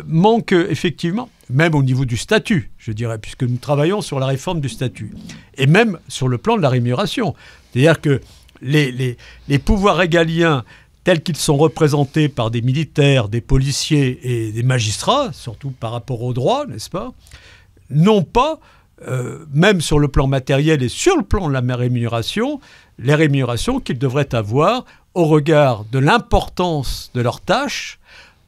Speaker 1: manque effectivement, même au niveau du statut, je dirais, puisque nous travaillons sur la réforme du statut, et même sur le plan de la rémunération. C'est-à-dire que les pouvoirs régaliens tels qu'ils sont représentés par des militaires, des policiers et des magistrats, surtout par rapport aux droits, n'est-ce pas, n'ont pas, même sur le plan matériel et sur le plan de la rémunération, les rémunérations qu'ils devraient avoir au regard de l'importance de leurs tâches,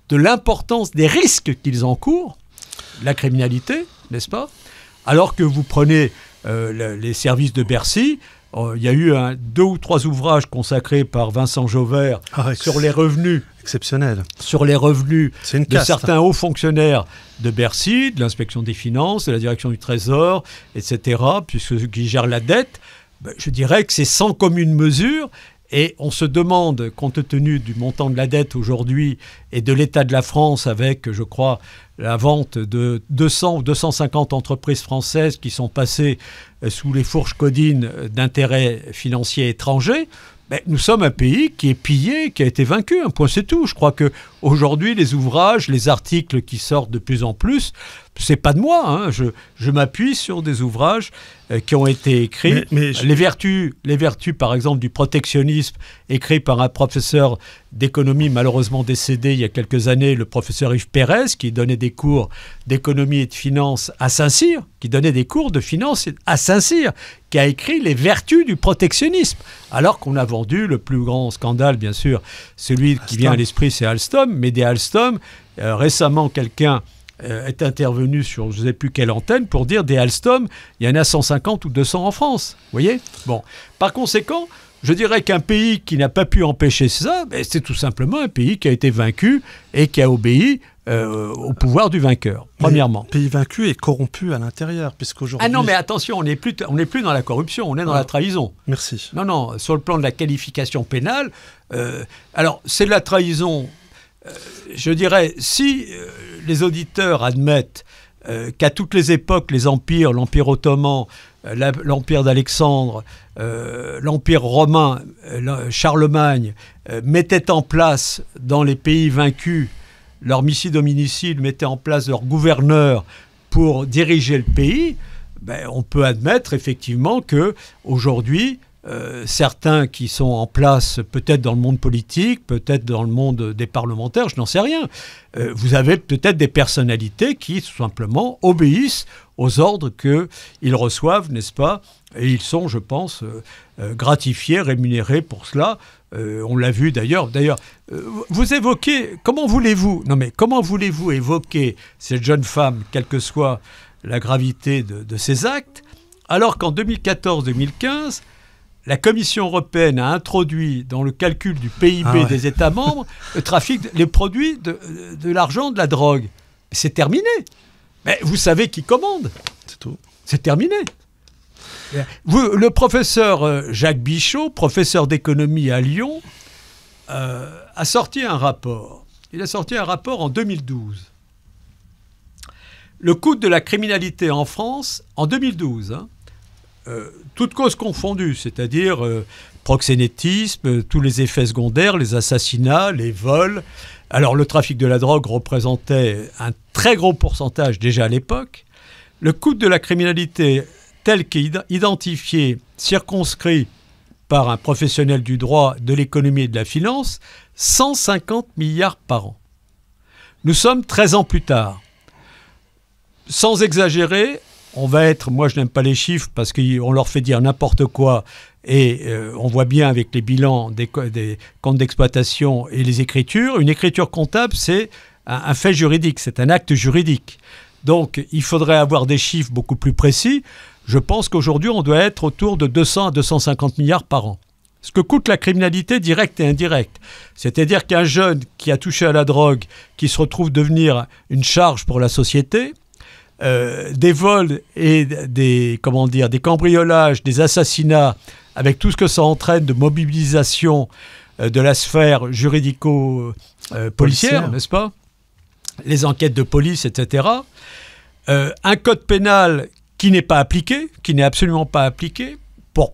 Speaker 1: de l'importance des risques qu'ils encourent, la criminalité, n'est-ce pas? Alors que vous prenez les services de Bercy, il y a eu 2 ou 3 ouvrages consacrés par Vincent Jauvert sur les revenus.
Speaker 2: Exceptionnel.
Speaker 1: Sur les revenus de certains hauts fonctionnaires de Bercy, de l'inspection des finances, de la direction du Trésor, etc., puisque ceux qui gèrent la dette, je dirais que c'est sans commune mesure. Et on se demande, compte tenu du montant de la dette aujourd'hui et de l'état de la France avec, je crois, la vente de 200 ou 250 entreprises françaises qui sont passées sous les fourches codines d'intérêts financiers étrangers, nous sommes un pays qui est pillé, qui a été vaincu. Un point, c'est tout. Je crois qu'aujourd'hui, les ouvrages, les articles qui sortent de plus en plus, c'est pas de moi. Hein. Je m'appuie sur des ouvrages qui ont été écrits. Les vertus, par exemple, du protectionnisme, écrit par un professeur d'économie malheureusement décédé il y a quelques années, le professeur Yves Pérez, qui donnait des cours d'économie et de finance à Saint-Cyr, qui a écrit les vertus du protectionnisme, alors qu'on a vendu le plus grand scandale, bien sûr, celui qui vient à l'esprit, c'est Alstom, mais des Alstom, récemment quelqu'un est intervenu sur je ne sais plus quelle antenne pour dire des Alstom, il y en a 150 ou 200 en France. Vous voyez ? Bon. Par conséquent, je dirais qu'un pays qui n'a pas pu empêcher ça, c'est tout simplement un pays qui a été vaincu et qui a obéi au pouvoir du vainqueur, premièrement.
Speaker 2: Le pays vaincu est corrompu à l'intérieur, puisqu'aujourd'hui...
Speaker 1: Ah non, mais attention, on n'est plus dans la corruption, on est dans la trahison.
Speaker 2: Merci.
Speaker 1: Non, sur le plan de la qualification pénale, alors c'est de la trahison... je dirais, si les auditeurs admettent qu'à toutes les époques, les empires, l'Empire ottoman, l'Empire d'Alexandre, l'Empire romain, Charlemagne, mettaient en place dans les pays vaincus leur missi domicile, mettaient en place leur gouverneur pour diriger le pays, on peut admettre effectivement qu'aujourd'hui, certains qui sont en place peut-être dans le monde politique, peut-être dans le monde des parlementaires, je n'en sais rien. Vous avez peut-être des personnalités qui tout simplement obéissent aux ordres qu'ils reçoivent, n'est-ce pas? Et ils sont, je pense, gratifiés, rémunérés pour cela. On l'a vu d'ailleurs. Vous évoquez, comment voulez-vous évoquer cette jeune femme, quelle que soit la gravité de ses actes, alors qu'en 2014-2015, la Commission européenne a introduit dans le calcul du PIB des États membres le trafic, les produits de l'argent, de la drogue. C'est terminé. Mais vous savez qui commande.
Speaker 2: C'est tout.
Speaker 1: C'est terminé. Le professeur Jacques Bichot, professeur d'économie à Lyon, a sorti un rapport. Il a sorti un rapport en 2012. Le coût de la criminalité en France, en 2012, toutes causes confondues, c'est-à-dire proxénétisme, tous les effets secondaires, les assassinats, les vols. Alors le trafic de la drogue représentait un très gros pourcentage déjà à l'époque. Le coût de la criminalité tel qu'identifié, circonscrit par un professionnel du droit, de l'économie et de la finance, 150 milliards par an. Nous sommes 13 ans plus tard. Sans exagérer, on va être, moi je n'aime pas les chiffres parce qu'on leur fait dire n'importe quoi et on voit bien avec les bilans des comptes d'exploitation et les écritures, une écriture comptable c'est un fait juridique, c'est un acte juridique. Donc il faudrait avoir des chiffres beaucoup plus précis. Je pense qu'aujourd'hui on doit être autour de 200 à 250 milliards par an. Ce que coûte la criminalité directe et indirecte. C'est-à-dire qu'un jeune qui a touché à la drogue, qui se retrouve devenir une charge pour la société, des vols et des cambriolages, des assassinats, avec tout ce que ça entraîne de mobilisation de la sphère juridico-policière, n'est-ce pas? Les enquêtes de police, etc. Un code pénal qui n'est pas appliqué, qui n'est absolument pas appliqué,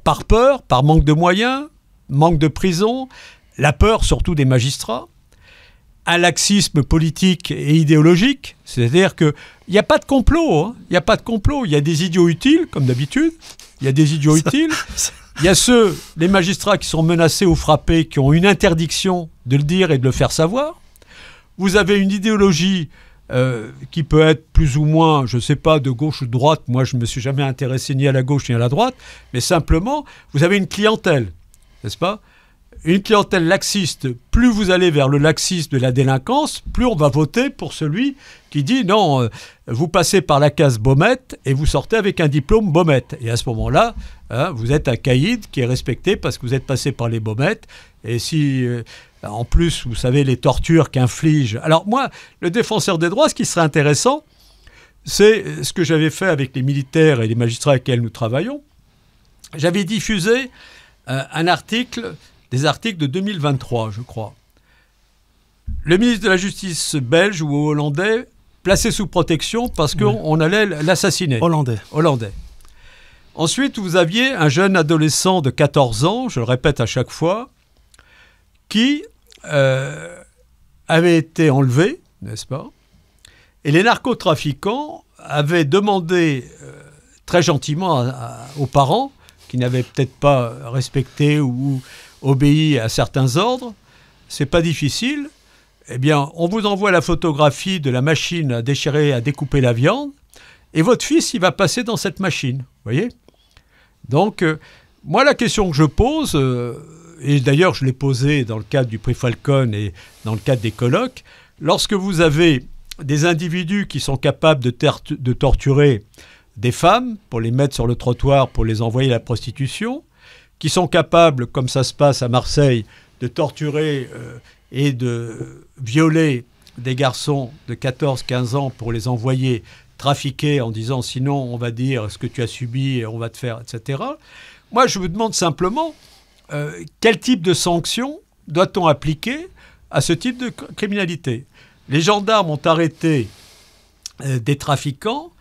Speaker 1: par peur, par manque de moyens, manque de prison, la peur surtout des magistrats, un laxisme politique et idéologique, c'est-à-dire qu'il n'y a pas de complot, il n'y a pas de complot, il y a des idiots utiles, comme d'habitude, il y a des idiots utiles, il y a les magistrats qui sont menacés ou frappés, qui ont une interdiction de le dire et de le faire savoir. Vous avez une idéologie qui peut être plus ou moins, je ne sais pas, de gauche ou de droite, moi je ne me suis jamais intéressé ni à la gauche ni à la droite, mais simplement, vous avez une clientèle, n'est-ce pas ? une clientèle laxiste, plus vous allez vers le laxisme de la délinquance, plus on va voter pour celui qui dit non, vous passez par la case Baumette et vous sortez avec un diplôme Baumette. Et à ce moment-là, vous êtes un caïd qui est respecté parce que vous êtes passé par les Baumettes. Et si, en plus, vous savez les tortures qu'inflige... Alors moi, le défenseur des droits, ce qui serait intéressant, c'est ce que j'avais fait avec les militaires et les magistrats avec lesquels nous travaillons. J'avais diffusé des articles de 2023, je crois. Le ministre de la Justice belge ou hollandais placé sous protection parce qu'on allait l'assassiner. Hollandais. Ensuite, vous aviez un jeune adolescent de 14 ans, je le répète à chaque fois, qui avait été enlevé, n'est-ce pas? Et les narcotrafiquants avaient demandé très gentiment aux parents, qui n'avaient peut-être pas respecté ou obéi à certains ordres, c'est pas difficile, eh bien, on vous envoie la photographie de la machine à déchirer, à découper la viande, et votre fils, il va passer dans cette machine, vous voyez? Donc, moi, la question que je pose, et d'ailleurs, je l'ai posée dans le cadre du prix Falcon et dans le cadre des colloques, lorsque vous avez des individus qui sont capables de torturer des femmes pour les mettre sur le trottoir, pour les envoyer à la prostitution, qui sont capables, comme ça se passe à Marseille, de torturer et de violer des garçons de 14-15 ans pour les envoyer trafiquer en disant sinon on va dire ce que tu as subi et on va te faire, etc. Moi, je vous demande simplement quel type de sanctions doit-on appliquer à ce type de criminalité? Les gendarmes ont arrêté des trafiquants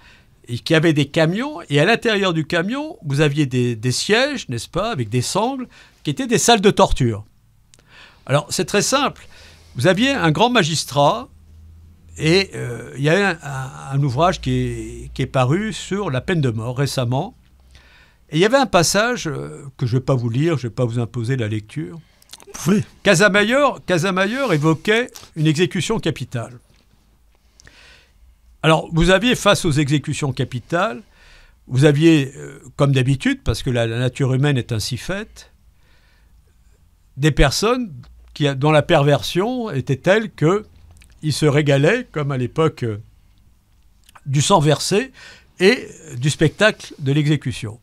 Speaker 1: et qui avaient des camions, et à l'intérieur du camion, vous aviez des sièges, n'est-ce pas, avec des sangles, qui étaient des salles de torture. Alors, c'est très simple. Vous aviez un grand magistrat, et il y a un ouvrage qui est paru sur la peine de mort récemment, et il y avait un passage que je ne vais pas vous lire, je ne vais pas vous imposer la lecture.
Speaker 2: Oui.
Speaker 1: Casamayor évoquait une exécution capitale. Alors, vous aviez, face aux exécutions capitales, vous aviez, comme d'habitude, parce que la nature humaine est ainsi faite, des personnes dont la perversion était telle qu'ils se régalaient, comme à l'époque du sang versé et du spectacle de l'exécution.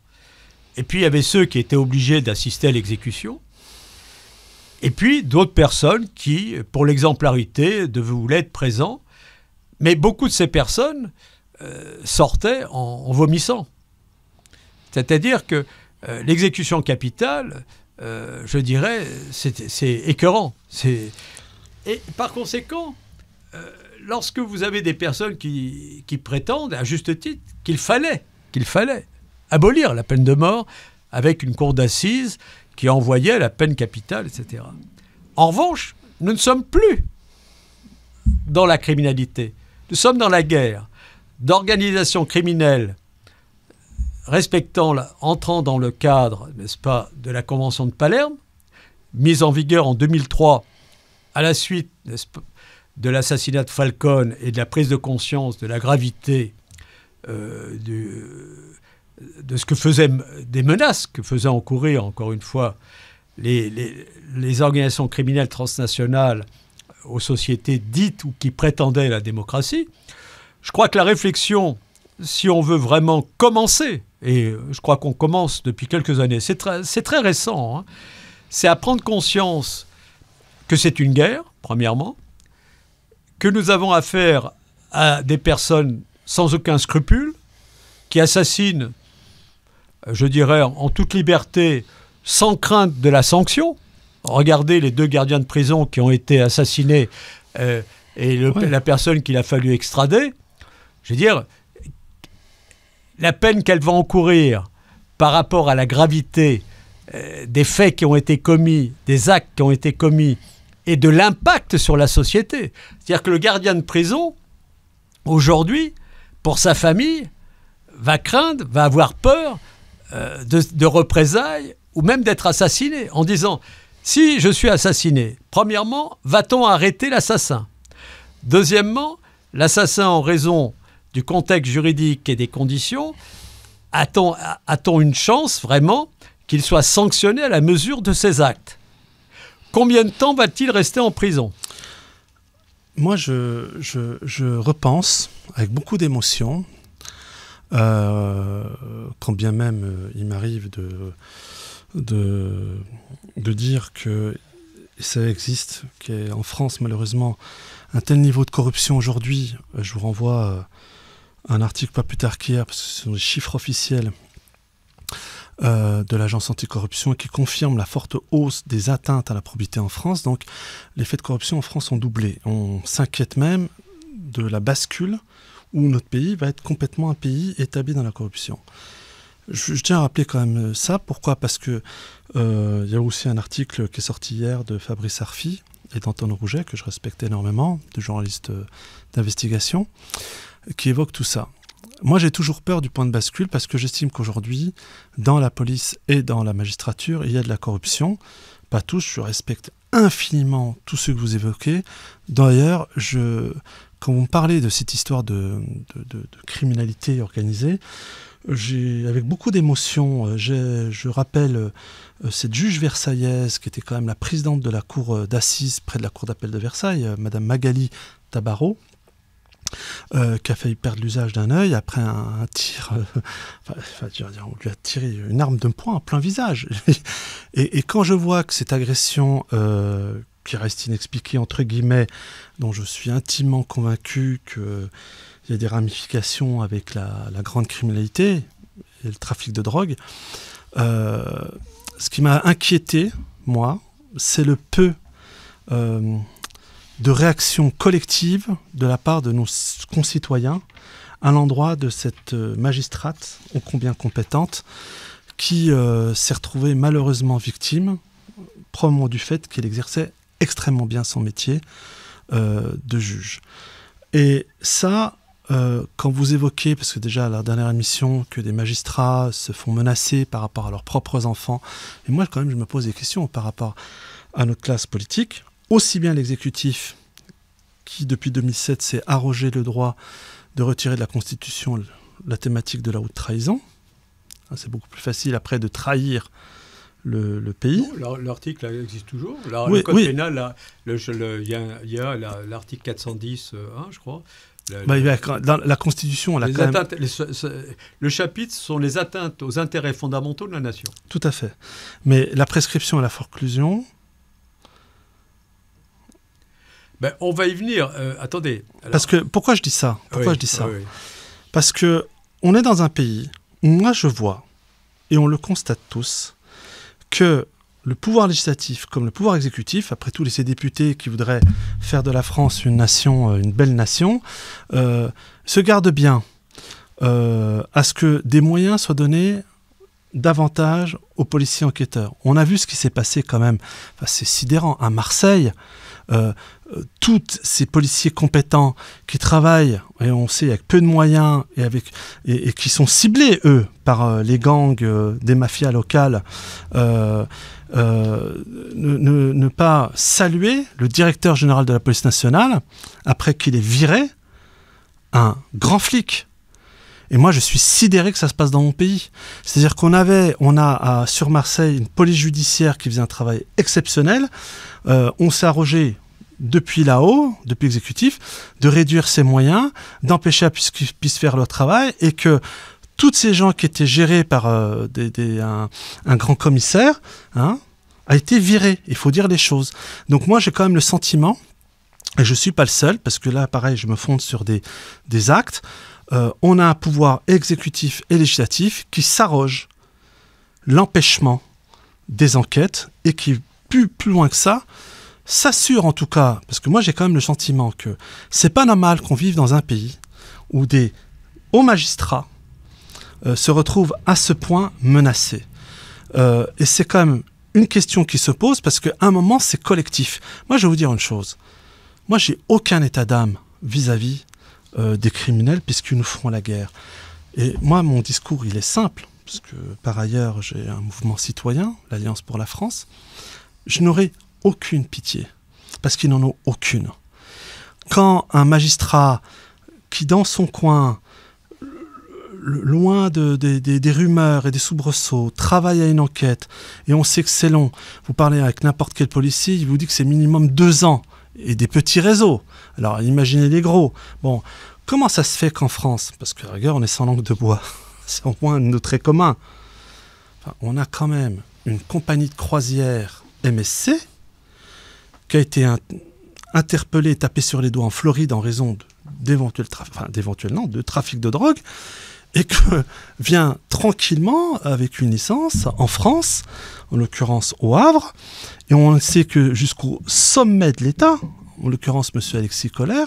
Speaker 1: Et puis, il y avait ceux qui étaient obligés d'assister à l'exécution, et puis d'autres personnes qui, pour l'exemplarité, voulaient être présents. Mais beaucoup de ces personnes sortaient en vomissant. C'est-à-dire que l'exécution capitale, je dirais, c'est écœurant. Et par conséquent, lorsque vous avez des personnes qui prétendent, à juste titre, qu'il fallait abolir la peine de mort avec une cour d'assises qui envoyait la peine capitale, etc. En revanche, nous ne sommes plus dans la criminalité. Nous sommes dans la guerre d'organisations criminelles entrant dans le cadre, n'est-ce pas, de la Convention de Palerme, mise en vigueur en 2003 à la suite, n'est-ce pas, de l'assassinat de Falcon et de la prise de conscience de la gravité de ce que faisaient des menaces que faisaient encourir, encore une fois, les organisations criminelles transnationales aux sociétés dites ou qui prétendaient la démocratie. Je crois que la réflexion, si on veut vraiment commencer, et je crois qu'on commence depuis quelques années, c'est très récent, hein, c'est à prendre conscience que c'est une guerre, premièrement, que nous avons affaire à des personnes sans aucun scrupule, qui assassinent, je dirais, en toute liberté, sans crainte de la sanction. Regardez les 2 gardiens de prison qui ont été assassinés la personne qu'il a fallu extrader. Je veux dire, la peine qu'elle va encourir par rapport à la gravité des faits qui ont été commis, des actes qui ont été commis et de l'impact sur la société. C'est-à-dire que le gardien de prison, aujourd'hui, pour sa famille, va craindre, va avoir peur de représailles ou même d'être assassiné en disant... Si je suis assassiné, premièrement, va-t-on arrêter l'assassin? Deuxièmement, l'assassin, en raison du contexte juridique et des conditions, a-t-on une chance vraiment qu'il soit sanctionné à la mesure de ses actes? Combien de temps va-t-il rester en prison ?
Speaker 2: Moi, je repense avec beaucoup d'émotion, quand bien même il m'arrive de dire que ça existe, qu'en France, malheureusement, un tel niveau de corruption aujourd'hui. Je vous renvoie à un article pas plus tard qu'hier, parce que ce sont des chiffres officiels de l'agence anticorruption qui confirme la forte hausse des atteintes à la probité en France. Donc les faits de corruption en France ont doublé. On s'inquiète même de la bascule où notre pays va être complètement un pays établi dans la corruption. Je tiens à rappeler quand même ça. Pourquoi ? Parce que il y a aussi un article qui est sorti hier de Fabrice Arfi et d'Antoine Rouget, que je respecte énormément, de journalistes d'investigation, qui évoque tout ça. Moi, j'ai toujours peur du point de bascule parce que j'estime qu'aujourd'hui, dans la police et dans la magistrature, il y a de la corruption. Pas tous, je respecte infiniment tous ceux que vous évoquez. D'ailleurs, quand vous me parlez de cette histoire de criminalité organisée, avec beaucoup d'émotion, je rappelle cette juge versaillaise qui était quand même la présidente de la cour d'assises près de la cour d'appel de Versailles, Madame Magali Tabarot, qui a failli perdre l'usage d'un œil après un tir. On lui a tiré une arme de poing en plein visage. Et quand je vois que cette agression, qui reste inexpliquée, entre guillemets, dont je suis intimement convaincu qu'il y a des ramifications avec la grande criminalité et le trafic de drogue, ce qui m'a inquiété, moi, c'est le peu de réaction collective de la part de nos concitoyens à l'endroit de cette magistrate ô combien compétente qui s'est retrouvée malheureusement victime, probablement du fait qu'elle exerçait extrêmement bien son métier de juge. Et ça, quand vous évoquez, parce que déjà à la dernière émission, que des magistrats se font menacer par rapport à leurs propres enfants, et moi quand même je me pose des questions par rapport à notre classe politique, aussi bien l'exécutif qui, depuis 2007, s'est arrogé le droit de retirer de la Constitution la thématique de la haute trahison. C'est beaucoup plus facile après de trahir le pays.
Speaker 1: L'article existe toujours.
Speaker 2: Oui,
Speaker 1: le code pénal, il y a l'article 410, je crois.
Speaker 2: Dans la Constitution,
Speaker 1: le chapitre sont les atteintes aux intérêts fondamentaux de la nation.
Speaker 2: Tout à fait. Mais la prescription et la forclusion...
Speaker 1: on va y venir. Attendez.
Speaker 2: Parce que, pourquoi je dis ça ? Parce que on est dans un pays où moi je vois, et on le constate tous, que le pouvoir législatif comme le pouvoir exécutif, après tout ces députés qui voudraient faire de la France une nation, une belle nation, se gardent bien à ce que des moyens soient donnés davantage aux policiers enquêteurs. On a vu ce qui s'est passé quand même. C'est sidérant. À Marseille, tous ces policiers compétents qui travaillent, et on sait avec peu de moyens, et qui sont ciblés, eux, par les gangs des mafias locales, ne pas saluer le directeur général de la police nationale après qu'il ait viré un grand flic. Et moi, je suis sidéré que ça se passe dans mon pays. C'est-à-dire qu'on a sur Marseille une police judiciaire qui faisait un travail exceptionnel. On s'est arrogé depuis là-haut, depuis l'exécutif, de réduire ses moyens, d'empêcher à ce qu'ils puissent faire leur travail, et que toutes ces gens qui étaient gérés par un grand commissaire a été viré. Il faut dire les choses. Donc moi, j'ai quand même le sentiment, et je ne suis pas le seul, parce que là, pareil, je me fonde sur des actes, on a un pouvoir exécutif et législatif qui s'arroge l'empêchement des enquêtes et qui, plus loin que ça, s'assure en tout cas, parce que moi j'ai quand même le sentiment que c'est pas normal qu'on vive dans un pays où des hauts magistrats se retrouvent à ce point menacés. Et c'est quand même une question qui se pose parce qu'à un moment c'est collectif. Moi je vais vous dire une chose, moi j'ai aucun état d'âme vis-à-vis des criminels puisqu'ils nous feront la guerre. Et moi, mon discours, il est simple, parce que par ailleurs, j'ai un mouvement citoyen, l'Alliance pour la France. Je n'aurai aucune pitié, parce qu'ils n'en ont aucune. Quand un magistrat qui, dans son coin, loin des rumeurs et des soubresauts, travaille à une enquête, et on sait que c'est long. Vous parlez avec n'importe quel policier, il vous dit que c'est minimum 2 ans, et des petits réseaux. Alors imaginez les gros. Bon, comment ça se fait qu'en France, parce que regarde, on est sans langue de bois, c'est au moins nos traits communs, enfin, on a quand même une compagnie de croisière MSC qui a été interpellée, tapée sur les doigts en Floride en raison de trafic de drogue, et que vient tranquillement avec une licence en France, en l'occurrence au Havre, et on sait que jusqu'au sommet de l'État, en l'occurrence M. Alexis Kohler,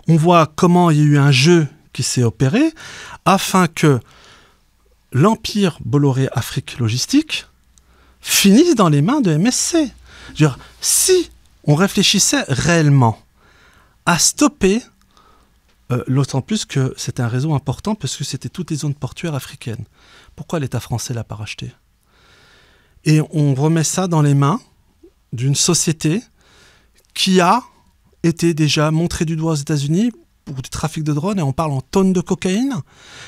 Speaker 2: on voit comment il y a eu un jeu qui s'est opéré afin que l'empire Bolloré Afrique Logistique finisse dans les mains de MSC. Je veux dire, si on réfléchissait réellement à stopper, d'autant plus que c'était un réseau important parce que c'était toutes les zones portuaires africaines. Pourquoi l'État français ne l'a pas racheté? Et on remet ça dans les mains d'une société qui a été déjà montrée du doigt aux États-Unis pour du trafic de drogue, et on parle en tonnes de cocaïne.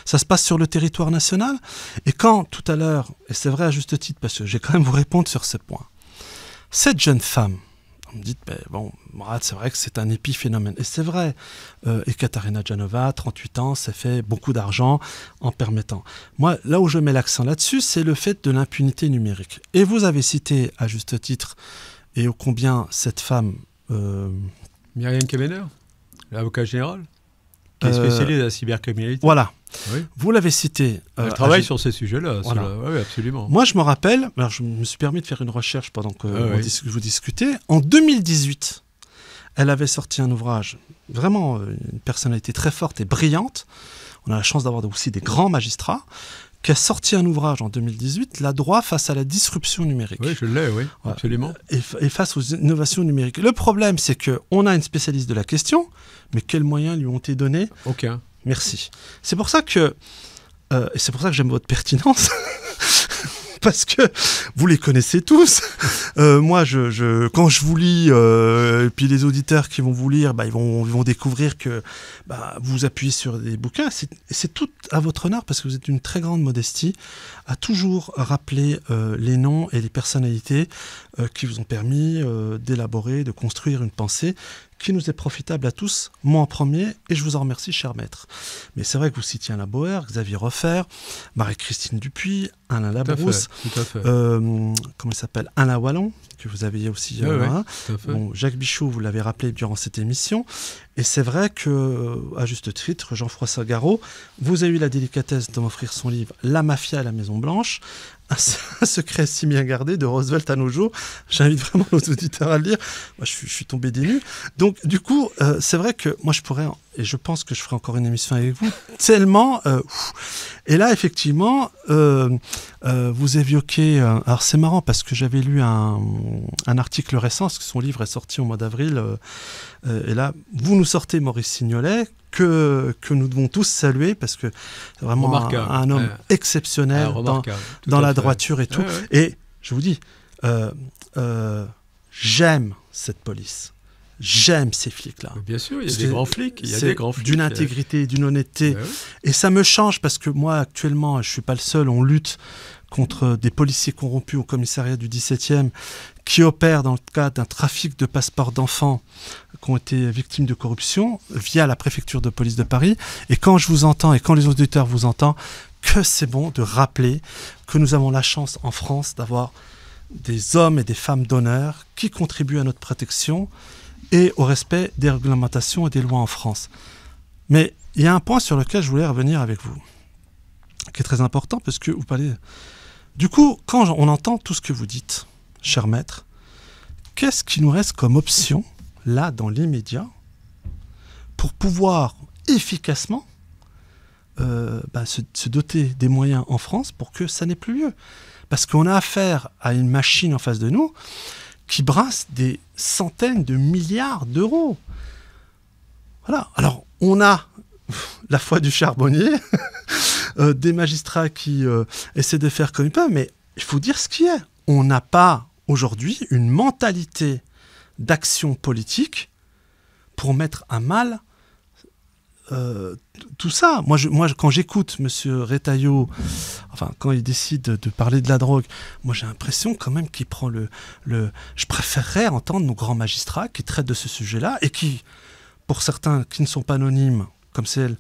Speaker 2: Ça se passe sur le territoire national. Et quand, tout à l'heure, et c'est vrai à juste titre, parce que j'ai quand même vous répondre sur ce point, cette jeune femme, on me dit, ben, bon, Mourad, c'est vrai que c'est un épiphénomène. Et c'est vrai. Et Katarina Janova, 38 ans, ça fait beaucoup d'argent en permettant. Moi, là où je mets l'accent là-dessus, c'est le fait de l'impunité numérique. Et vous avez cité, à juste titre, et ô combien cette femme...
Speaker 1: Myriam Kemener, l'avocat général, qui est spécialisé dans la cybercriminalité.
Speaker 2: Voilà.
Speaker 1: Oui.
Speaker 2: Vous l'avez cité.
Speaker 1: Elle travaille sur ces sujets-là.
Speaker 2: Voilà.
Speaker 1: Oui, absolument.
Speaker 2: Moi, je me rappelle, alors je me suis permis de faire une recherche pendant que vous discutez. En 2018, elle avait sorti un ouvrage, vraiment une personnalité très forte et brillante. On a la chance d'avoir aussi des grands magistrats, qui a sorti un ouvrage en 2018, La droit face à la disruption numérique.
Speaker 1: Oui, je l'ai, oui, absolument.
Speaker 2: Et face aux innovations numériques. Le problème, c'est qu'on a une spécialiste de la question, mais quels moyens lui ont été donnés?
Speaker 1: Aucun.
Speaker 2: Merci. C'est pour ça que, et c'est pour ça que j'aime votre pertinence, parce que vous les connaissez tous. Moi, quand je vous lis, et puis les auditeurs qui vont vous lire, ils vont découvrir que vous appuyez sur des bouquins. C'est tout à votre honneur, parce que vous êtes d'une très grande modestie, à toujours rappeler les noms et les personnalités qui vous ont permis d'élaborer, de construire une pensée qui nous est profitable à tous, moi en premier, et je vous en remercie, cher maître. Mais c'est vrai que vous citiez Alain Bauer, Xavier Refer, Marie-Christine Dupuis, Alain Labrousse, comment il s'appelle, Alain Wallon, que vous aviez aussi, Jacques Bichot, vous l'avez rappelé durant cette émission, et c'est vrai que, à juste titre, Jean-François Garot, vous avez eu la délicatesse de m'offrir son livre « La mafia à la Maison Blanche », un secret si bien gardé de Roosevelt à nos jours. J'invite vraiment nos auditeurs à le lire. Moi, je suis tombé des nues. Donc, du coup, c'est vrai que moi, je pourrais, et je pense que je ferai encore une émission avec vous, tellement... Et là, effectivement, vous évoquez... alors, c'est marrant parce que j'avais lu un article récent, parce que son livre est sorti au mois d'avril. Et là, vous nous sortez Maurice Signolet, que nous devons tous saluer, parce que c'est vraiment un homme exceptionnel dans la droiture et tout. Et je vous dis, j'aime cette police. J'aime ces flics-là.
Speaker 1: Bien sûr, il y a des grands flics. Il y a des grands flics.
Speaker 2: D'une intégrité, d'une honnêteté. Et ça me change parce que moi, actuellement, je ne suis pas le seul, on lutte contre des policiers corrompus au commissariat du 17e qui opèrent dans le cadre d'un trafic de passeports d'enfants qui ont été victimes de corruption via la préfecture de police de Paris. Et quand je vous entends et quand les auditeurs vous entendent, que c'est bon de rappeler que nous avons la chance en France d'avoir des hommes et des femmes d'honneur qui contribuent à notre protection et au respect des réglementations et des lois en France. Mais il y a un point sur lequel je voulais revenir avec vous, qui est très important, parce que vous parlez... Du coup, quand on entend tout ce que vous dites, cher maître, qu'est-ce qui nous reste comme option, là, dans l'immédiat, pour pouvoir efficacement se doter des moyens en France pour que ça n'ait plus lieu? Parce qu'on a affaire à une machine en face de nous qui brasse des centaines de milliards d'euros. Voilà. Alors, on a la foi du charbonnier, des magistrats qui essaient de faire comme ils peuvent, mais il faut dire ce qui est. On n'a pas, aujourd'hui, une mentalité d'action politique pour mettre à mal tout ça, moi, quand j'écoute M. Retailleau, enfin, quand il décide de parler de la drogue, moi, j'ai l'impression quand même qu'il prend Je préférerais entendre nos grands magistrats qui traitent de ce sujet-là et qui, pour certains qui ne sont pas anonymes, comme celle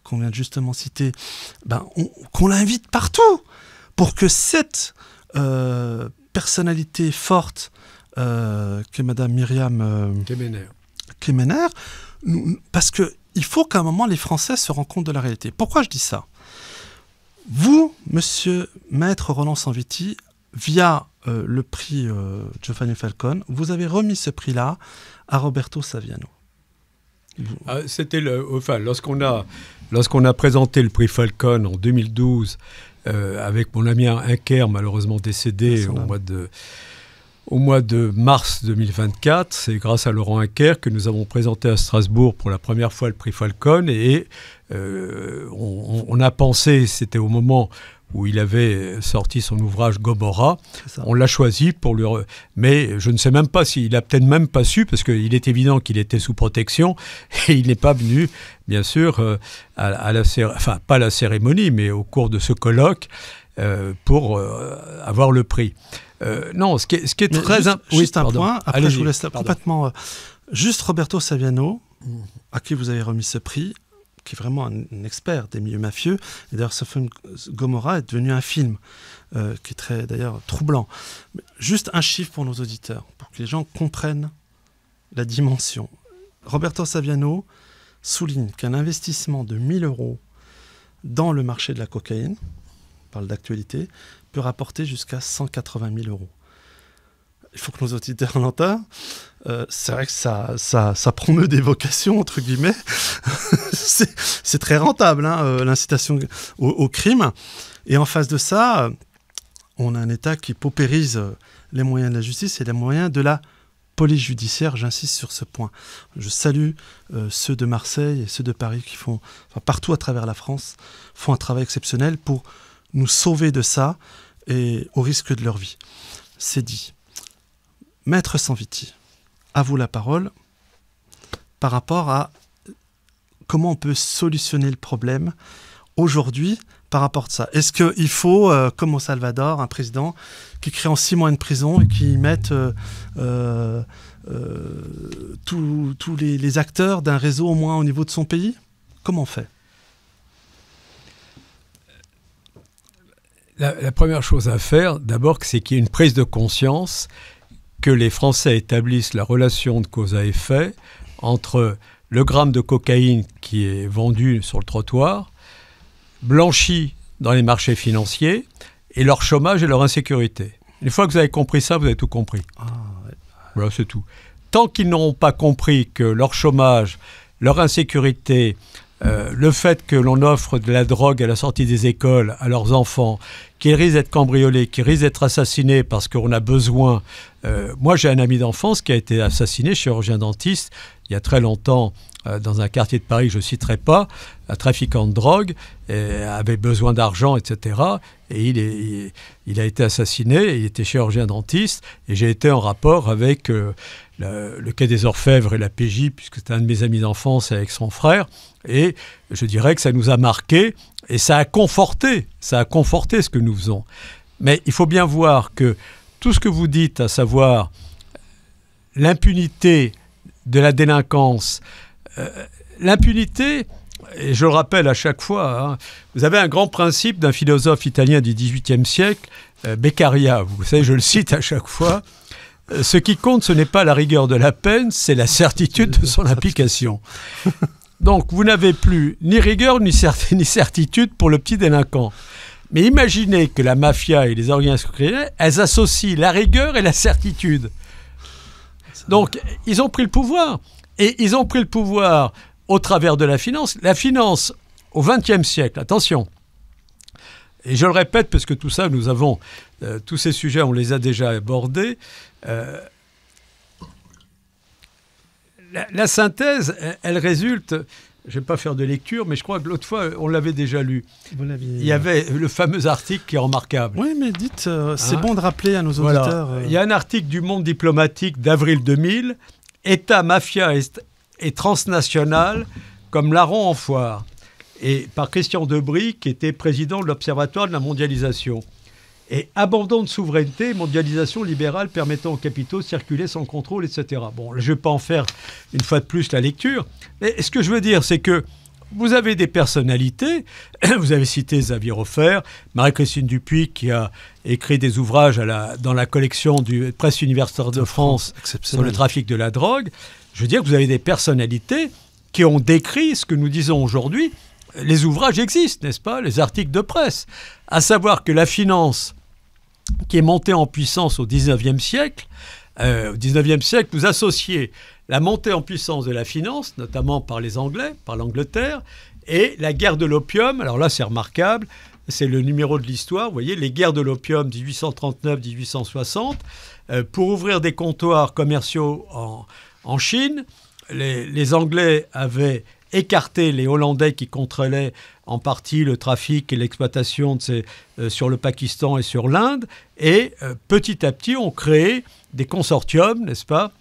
Speaker 2: qu'on vient de justement citer, qu'on l'invite partout pour que cette personnalité forte que Mme Myriam Kemener, parce qu'il faut qu'à un moment les Français se rendent compte de la réalité. Pourquoi je dis ça? Vous, monsieur Maître Roland Sanviti, via le prix Giovanni Falcone, vous avez remis ce prix-là à Roberto Saviano.
Speaker 1: C'était lorsqu'on a présenté le prix Falcone en 2012 avec mon ami Inker, malheureusement décédé au mois de mars 2024, c'est grâce à Laurent Inker que nous avons présenté à Strasbourg pour la première fois le prix Falcone et on a pensé, c'était au moment où il avait sorti son ouvrage Gomorrah, on l'a choisi pour lui... Mais je ne sais même pas s'il a peut-être même pas su, parce qu'il est évident qu'il était sous protection, et il n'est pas venu, bien sûr, pas à la cérémonie, mais au cours de ce colloque, pour avoir le prix. Non, ce qui est très...
Speaker 2: Juste un point, après je vous laisse complètement... Juste Roberto Saviano, à qui vous avez remis ce prix, qui est vraiment un expert des milieux mafieux. Et d'ailleurs, ce film Gomorrah est devenu un film qui est très, d'ailleurs, troublant. Mais juste un chiffre pour nos auditeurs, pour que les gens comprennent la dimension. Roberto Saviano souligne qu'un investissement de 1 000 € dans le marché de la cocaïne, on parle d'actualité, peut rapporter jusqu'à 180 000 €. Il faut que nos auditeurs l'entendent. C'est vrai que ça promeut des vocations, entre guillemets. c'est très rentable, l'incitation au crime. Et en face de ça, on a un État qui paupérise les moyens de la justice et les moyens de la police judiciaire. J'insiste sur ce point. Je salue ceux de Marseille et ceux de Paris qui font, partout à travers la France, font un travail exceptionnel pour nous sauver de ça et au risque de leur vie. C'est dit. Maître Sanviti, à vous la parole par rapport à comment on peut solutionner le problème aujourd'hui par rapport à ça. Est-ce qu'il faut, comme au Salvador, un président qui crée en 6 mois une prison et qui mette tous les acteurs d'un réseau au moins au niveau de son pays? Comment on fait?
Speaker 1: La première chose à faire, d'abord, c'est qu'il y ait une prise de conscience que les Français établissent la relation de cause à effet entre le gramme de cocaïne qui est vendu sur le trottoir, blanchi dans les marchés financiers, et leur chômage et leur insécurité. Une fois que vous avez compris ça, vous avez tout compris. Voilà, c'est tout. Tant qu'ils n'auront pas compris que leur chômage, leur insécurité, le fait que l'on offre de la drogue à la sortie des écoles à leurs enfants, qu'ils risquent d'être cambriolés, qu'ils risquent d'être assassinés parce qu'on a besoin... moi, j'ai un ami d'enfance qui a été assassiné, chirurgien dentiste, il y a très longtemps, dans un quartier de Paris que je ne citerai pas, un trafiquant de drogue, avait besoin d'argent, etc. Et il a été assassiné, il était chirurgien dentiste, et j'ai été en rapport avec le Quai des Orfèvres et la PJ, puisque c'était un de mes amis d'enfance avec son frère, et je dirais que ça nous a marqué, et ça a conforté ce que nous faisons. Mais il faut bien voir que tout ce que vous dites, à savoir l'impunité de la délinquance, l'impunité, et je le rappelle à chaque fois, vous avez un grand principe d'un philosophe italien du XVIIIe siècle, Beccaria, vous savez, je le cite à chaque fois, ce qui compte, ce n'est pas la rigueur de la peine, c'est la certitude de son application. Donc, vous n'avez plus ni rigueur ni certitude pour le petit délinquant. Mais imaginez que la mafia et les organisations criminelles, elles associent la rigueur et la certitude. Donc, ils ont pris le pouvoir. Et ils ont pris le pouvoir au travers de la finance. La finance, au XXe siècle, attention. Et je le répète, parce que tout ça, nous avons... tous ces sujets, on les a déjà abordés. La synthèse, elle résulte... Je ne vais pas faire de lecture, mais je crois que l'autre fois, on l'avait déjà lu. Il y avait le fameux article qui est remarquable.
Speaker 2: Oui, mais dites, c'est bon de rappeler à nos auditeurs.
Speaker 1: Voilà. Il y a un article du Monde diplomatique d'avril 2000, « État, mafia et transnational comme larron en foire, et par Christian Debris, qui était président de l'Observatoire de la mondialisation. Et abandon de souveraineté, mondialisation libérale permettant aux capitaux de circuler sans contrôle, etc. Bon, je ne vais pas en faire une fois de plus la lecture, mais ce que je veux dire, c'est que vous avez des personnalités, vous avez cité Xavier Hofer, Marie-Christine Dupuy qui a écrit des ouvrages dans la collection du Presse universitaire de France sur le trafic de la drogue. Je veux dire que vous avez des personnalités qui ont décrit ce que nous disons aujourd'hui. Les ouvrages existent, n'est-ce pas? Les articles de presse. À savoir que la finance, qui est montée en puissance au XIXe siècle, vous associez la montée en puissance de la finance, notamment par les Anglais, par l'Angleterre, et la guerre de l'opium. Alors là, c'est remarquable, c'est le numéro de l'histoire, vous voyez, les guerres de l'opium 1839-1860, pour ouvrir des comptoirs commerciaux en Chine. Les Anglais avaient écarté les Hollandais qui contrôlaient en partie le trafic et l'exploitation sur le Pakistan et sur l'Inde, et petit à petit ont créé des consortiums, n'est-ce pas,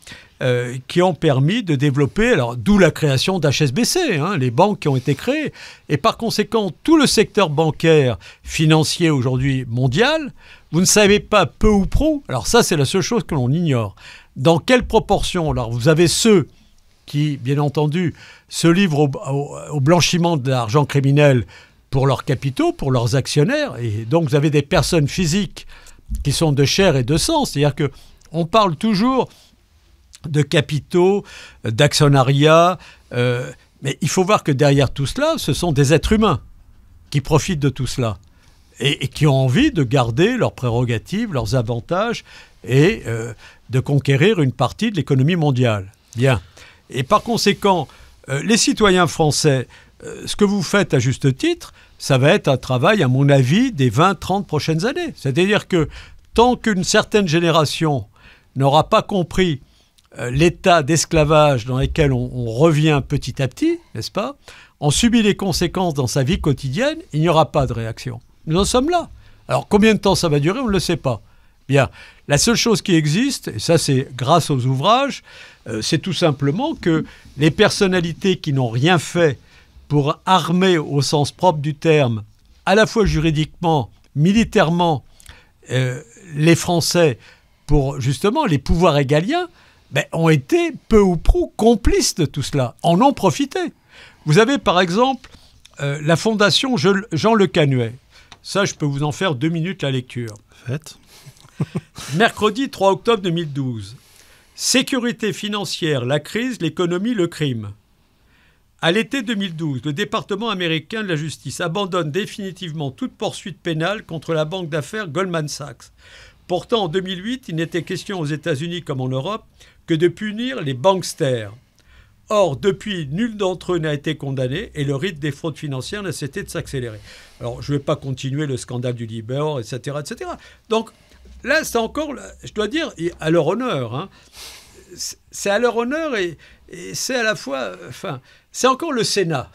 Speaker 1: qui ont permis de développer, alors d'où la création d'HSBC, les banques qui ont été créées, et par conséquent tout le secteur bancaire financier aujourd'hui mondial, vous ne savez pas peu ou prou, alors ça c'est la seule chose que l'on ignore, dans quelle proportion. Alors vous avez ceux qui, bien entendu, se livrent au blanchiment de l'argent criminel pour leurs capitaux, pour leurs actionnaires. Et donc, vous avez des personnes physiques qui sont de chair et de sang. C'est-à-dire qu'on parle toujours de capitaux, d'actionnariat, mais il faut voir que derrière tout cela, ce sont des êtres humains qui profitent de tout cela et qui ont envie de garder leurs prérogatives, leurs avantages et de conquérir une partie de l'économie mondiale. Bien. Et par conséquent, les citoyens français, ce que vous faites à juste titre, ça va être un travail, à mon avis, des 20-30 prochaines années. C'est-à-dire que tant qu'une certaine génération n'aura pas compris l'état d'esclavage dans lequel on revient petit à petit, n'est-ce pas, on subit les conséquences dans sa vie quotidienne, il n'y aura pas de réaction. Nous en sommes là. Alors combien de temps ça va durer, on ne le sait pas. Bien, la seule chose qui existe, et ça c'est grâce aux ouvrages, c'est tout simplement que les personnalités qui n'ont rien fait pour armer au sens propre du terme, à la fois juridiquement, militairement, les Français pour justement les pouvoirs régaliens, ont été peu ou prou complices de tout cela, en ont profité. Vous avez par exemple la fondation Jean Le Canuet. Ça, je peux vous en faire 2 minutes la lecture.
Speaker 2: Faites.
Speaker 1: Mercredi 3 octobre 2012. Sécurité financière, la crise, l'économie, le crime. À l'été 2012, le département américain de la justice abandonne définitivement toute poursuite pénale contre la banque d'affaires Goldman Sachs. Pourtant, en 2008, il n'était question aux États-Unis comme en Europe que de punir les banksters. Or, depuis, nul d'entre eux n'a été condamné et le rythme des fraudes financières n'a cessé de s'accélérer. Alors, je ne vais pas continuer le scandale du Libor, etc., etc. Donc, là, c'est encore, je dois dire, à leur honneur. C'est à leur honneur et c'est à la fois... Enfin, c'est encore le Sénat.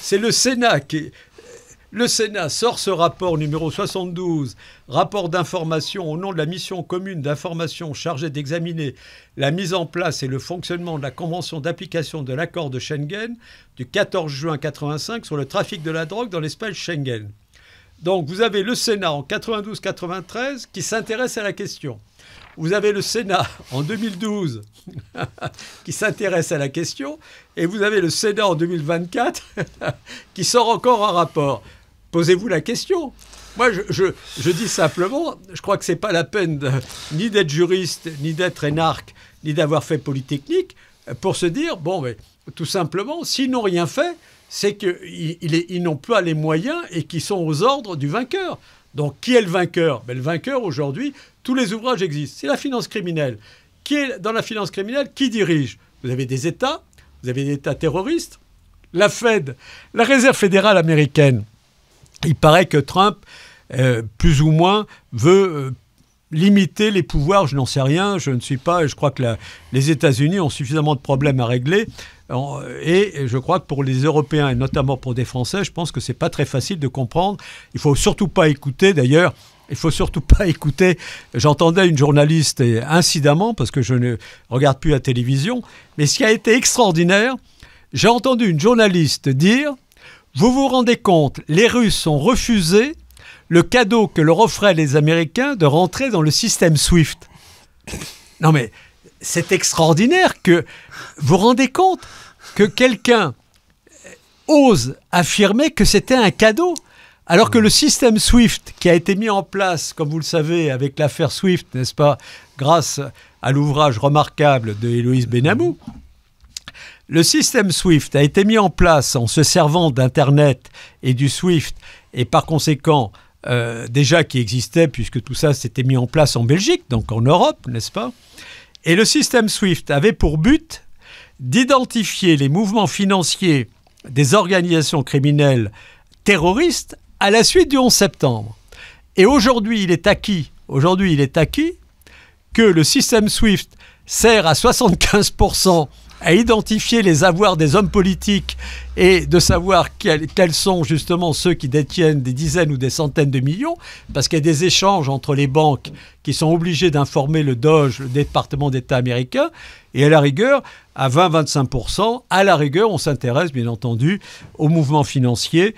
Speaker 1: C'est le Sénat qui... Le Sénat sort ce rapport numéro 72, rapport d'information au nom de la mission commune d'information chargée d'examiner la mise en place et le fonctionnement de la convention d'application de l'accord de Schengen du 14 juin 1985 sur le trafic de la drogue dans l'espace Schengen. Donc vous avez le Sénat en 92-93 qui s'intéresse à la question. Vous avez le Sénat en 2012 qui s'intéresse à la question et vous avez le Sénat en 2024 qui sort encore un rapport. Posez-vous la question. Moi, je dis simplement, je crois que ce n'est pas la peine ni d'être juriste, ni d'être énarque, ni d'avoir fait Polytechnique pour se dire, bon, mais tout simplement, s'ils n'ont rien fait, c'est qu'ils n'ont pas les moyens et qu'ils sont aux ordres du vainqueur. Donc, qui est le vainqueur? Le vainqueur, aujourd'hui, tous les ouvrages existent. C'est la finance criminelle. Qui est dans la finance criminelle? Qui dirige? Vous avez des États, vous avez des États terroristes. La Fed, la Réserve fédérale américaine, il paraît que Trump, plus ou moins, veut limiter les pouvoirs. Je n'en sais rien, je ne suis pas... Je crois que les États-Unis ont suffisamment de problèmes à régler. Et je crois que pour les Européens, et notamment pour des Français, je pense que ce n'est pas très facile de comprendre. Il ne faut surtout pas écouter, d'ailleurs... Il ne faut surtout pas écouter. J'entendais une journaliste, et incidemment, parce que je ne regarde plus la télévision, mais ce qui a été extraordinaire, j'ai entendu une journaliste dire « Vous vous rendez compte, les Russes ont refusé le cadeau que leur offraient les Américains de rentrer dans le système SWIFT. » Non mais, c'est extraordinaire que vous vous rendez compte que quelqu'un ose affirmer que c'était un cadeau. Alors que le système SWIFT, qui a été mis en place, comme vous le savez, avec l'affaire SWIFT, n'est-ce pas, grâce à l'ouvrage remarquable de Héloïse Benamou, le système SWIFT a été mis en place en se servant d'Internet et du SWIFT, et par conséquent, déjà qui existait, puisque tout ça s'était mis en place en Belgique, donc en Europe, n'est-ce pas? Et le système SWIFT avait pour but d'identifier les mouvements financiers des organisations criminelles terroristes à la suite du 11 septembre. Et aujourd'hui, il est acquis que le système SWIFT sert à 75% à identifier les avoirs des hommes politiques et de savoir quels sont justement ceux qui détiennent des dizaines ou des centaines de millions, parce qu'il y a des échanges entre les banques qui sont obligées d'informer le DOJ, le département d'État américain, et à la rigueur, à 20-25%, à la rigueur, on s'intéresse bien entendu aux mouvements financiers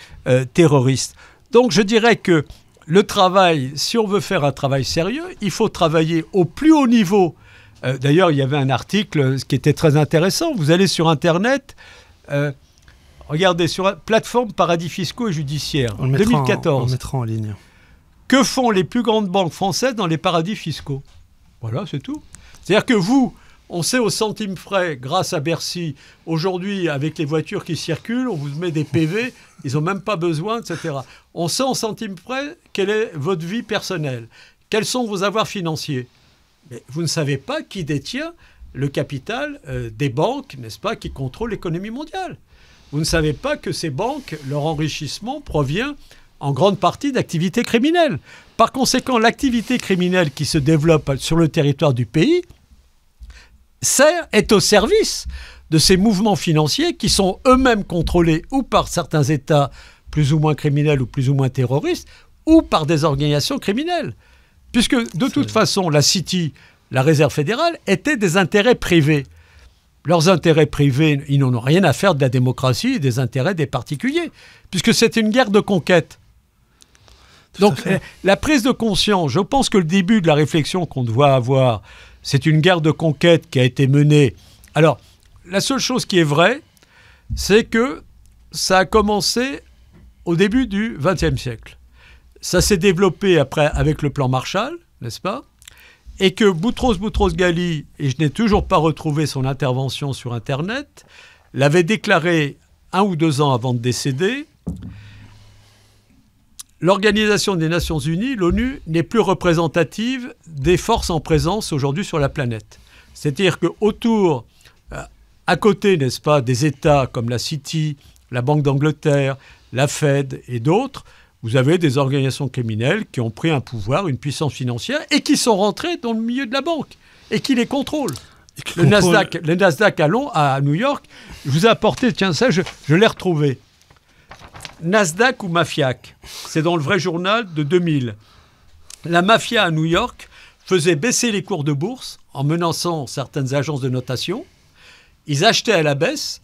Speaker 1: terroristes. Donc je dirais que le travail, si on veut faire un travail sérieux, il faut travailler au plus haut niveau. D'ailleurs, il y avait un article qui était très intéressant. Vous allez sur Internet, regardez, sur la plateforme paradis fiscaux et judiciaires, 2014.
Speaker 2: On le mettra en ligne.
Speaker 1: Que font les plus grandes banques françaises dans les paradis fiscaux? Voilà, c'est tout. C'est-à-dire que vous, on sait au centime près, grâce à Bercy, aujourd'hui, avec les voitures qui circulent, on vous met des PV, ils n'ont même pas besoin, etc. On sait au centime près quelle est votre vie personnelle, quels sont vos avoirs financiers. Mais vous ne savez pas qui détient le capital des banques, n'est-ce pas, qui contrôlent l'économie mondiale. Vous ne savez pas que ces banques, leur enrichissement provient en grande partie d'activités criminelles. Par conséquent, l'activité criminelle qui se développe sur le territoire du pays est au service de ces mouvements financiers qui sont eux-mêmes contrôlés ou par certains États plus ou moins criminels ou plus ou moins terroristes, ou par des organisations criminelles. Puisque, de toute façon, la City, la Réserve fédérale, étaient des intérêts privés. Leurs intérêts privés, ils n'en ont rien à faire de la démocratie et des intérêts des particuliers, puisque c'est une guerre de conquête. Donc, la prise de conscience, je pense que le début de la réflexion qu'on doit avoir, c'est une guerre de conquête qui a été menée. Alors, la seule chose qui est vraie, c'est que ça a commencé au début du XXe siècle. Ça s'est développé après avec le plan Marshall, n'est-ce pas? Et que Boutros Boutros-Ghali, et je n'ai toujours pas retrouvé son intervention sur Internet, l'avait déclaré 1 ou 2 ans avant de décéder. L'Organisation des Nations Unies, l'ONU, n'est plus représentative des forces en présence aujourd'hui sur la planète. C'est-à-dire qu'autour, à côté, n'est-ce pas, des États comme la City, la Banque d'Angleterre, la Fed et d'autres, vous avez des organisations criminelles qui ont pris un pouvoir, une puissance financière et qui sont rentrées dans le milieu de la banque et qui les contrôlent. Le Nasdaq à New York, je vous ai apporté, tiens ça, je l'ai retrouvé. Nasdaq ou Mafiac, c'est dans le vrai journal de 2000. La mafia à New York faisait baisser les cours de bourse en menaçant certaines agences de notation. Ils achetaient à la baisse,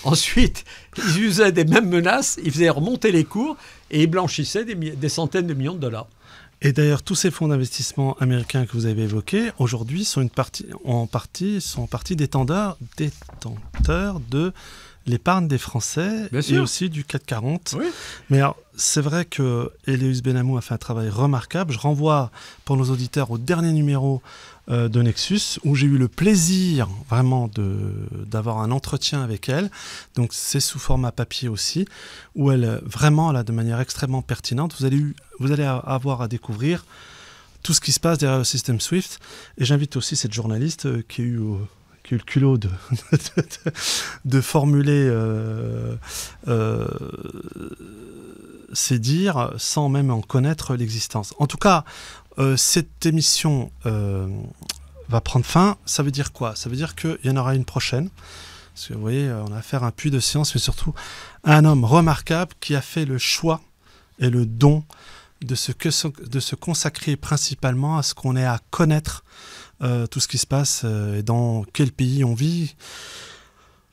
Speaker 1: ensuite ils usaient des mêmes menaces, ils faisaient remonter les cours et ils blanchissaient des centaines de millions de dollars.
Speaker 2: Et d'ailleurs, tous ces fonds d'investissement américains que vous avez évoqués, aujourd'hui, sont en partie détenteurs de l'épargne des Français et aussi du CAC 40. Oui. Mais alors, c'est vrai que Héloïse Benamou a fait un travail remarquable. Je renvoie pour nos auditeurs au dernier numéro de Nexus, où j'ai eu le plaisir vraiment d'avoir un entretien avec elle. Donc c'est sous format papier aussi, où elle vraiment là de manière extrêmement pertinente. Vous allez avoir à découvrir tout ce qui se passe derrière le système SWIFT. Et j'invite aussi cette journaliste qui a eu le culot de formuler ses dires sans même en connaître l'existence. En tout cas, cette émission va prendre fin. Ça veut dire quoi? Ça veut dire qu'il y en aura une prochaine. Parce que vous voyez, on a affaire à un puits de science, mais surtout à un homme remarquable qui a fait le choix et le don de se consacrer principalement à ce qu'on ait à connaître tout ce qui se passe et dans quel pays on vit.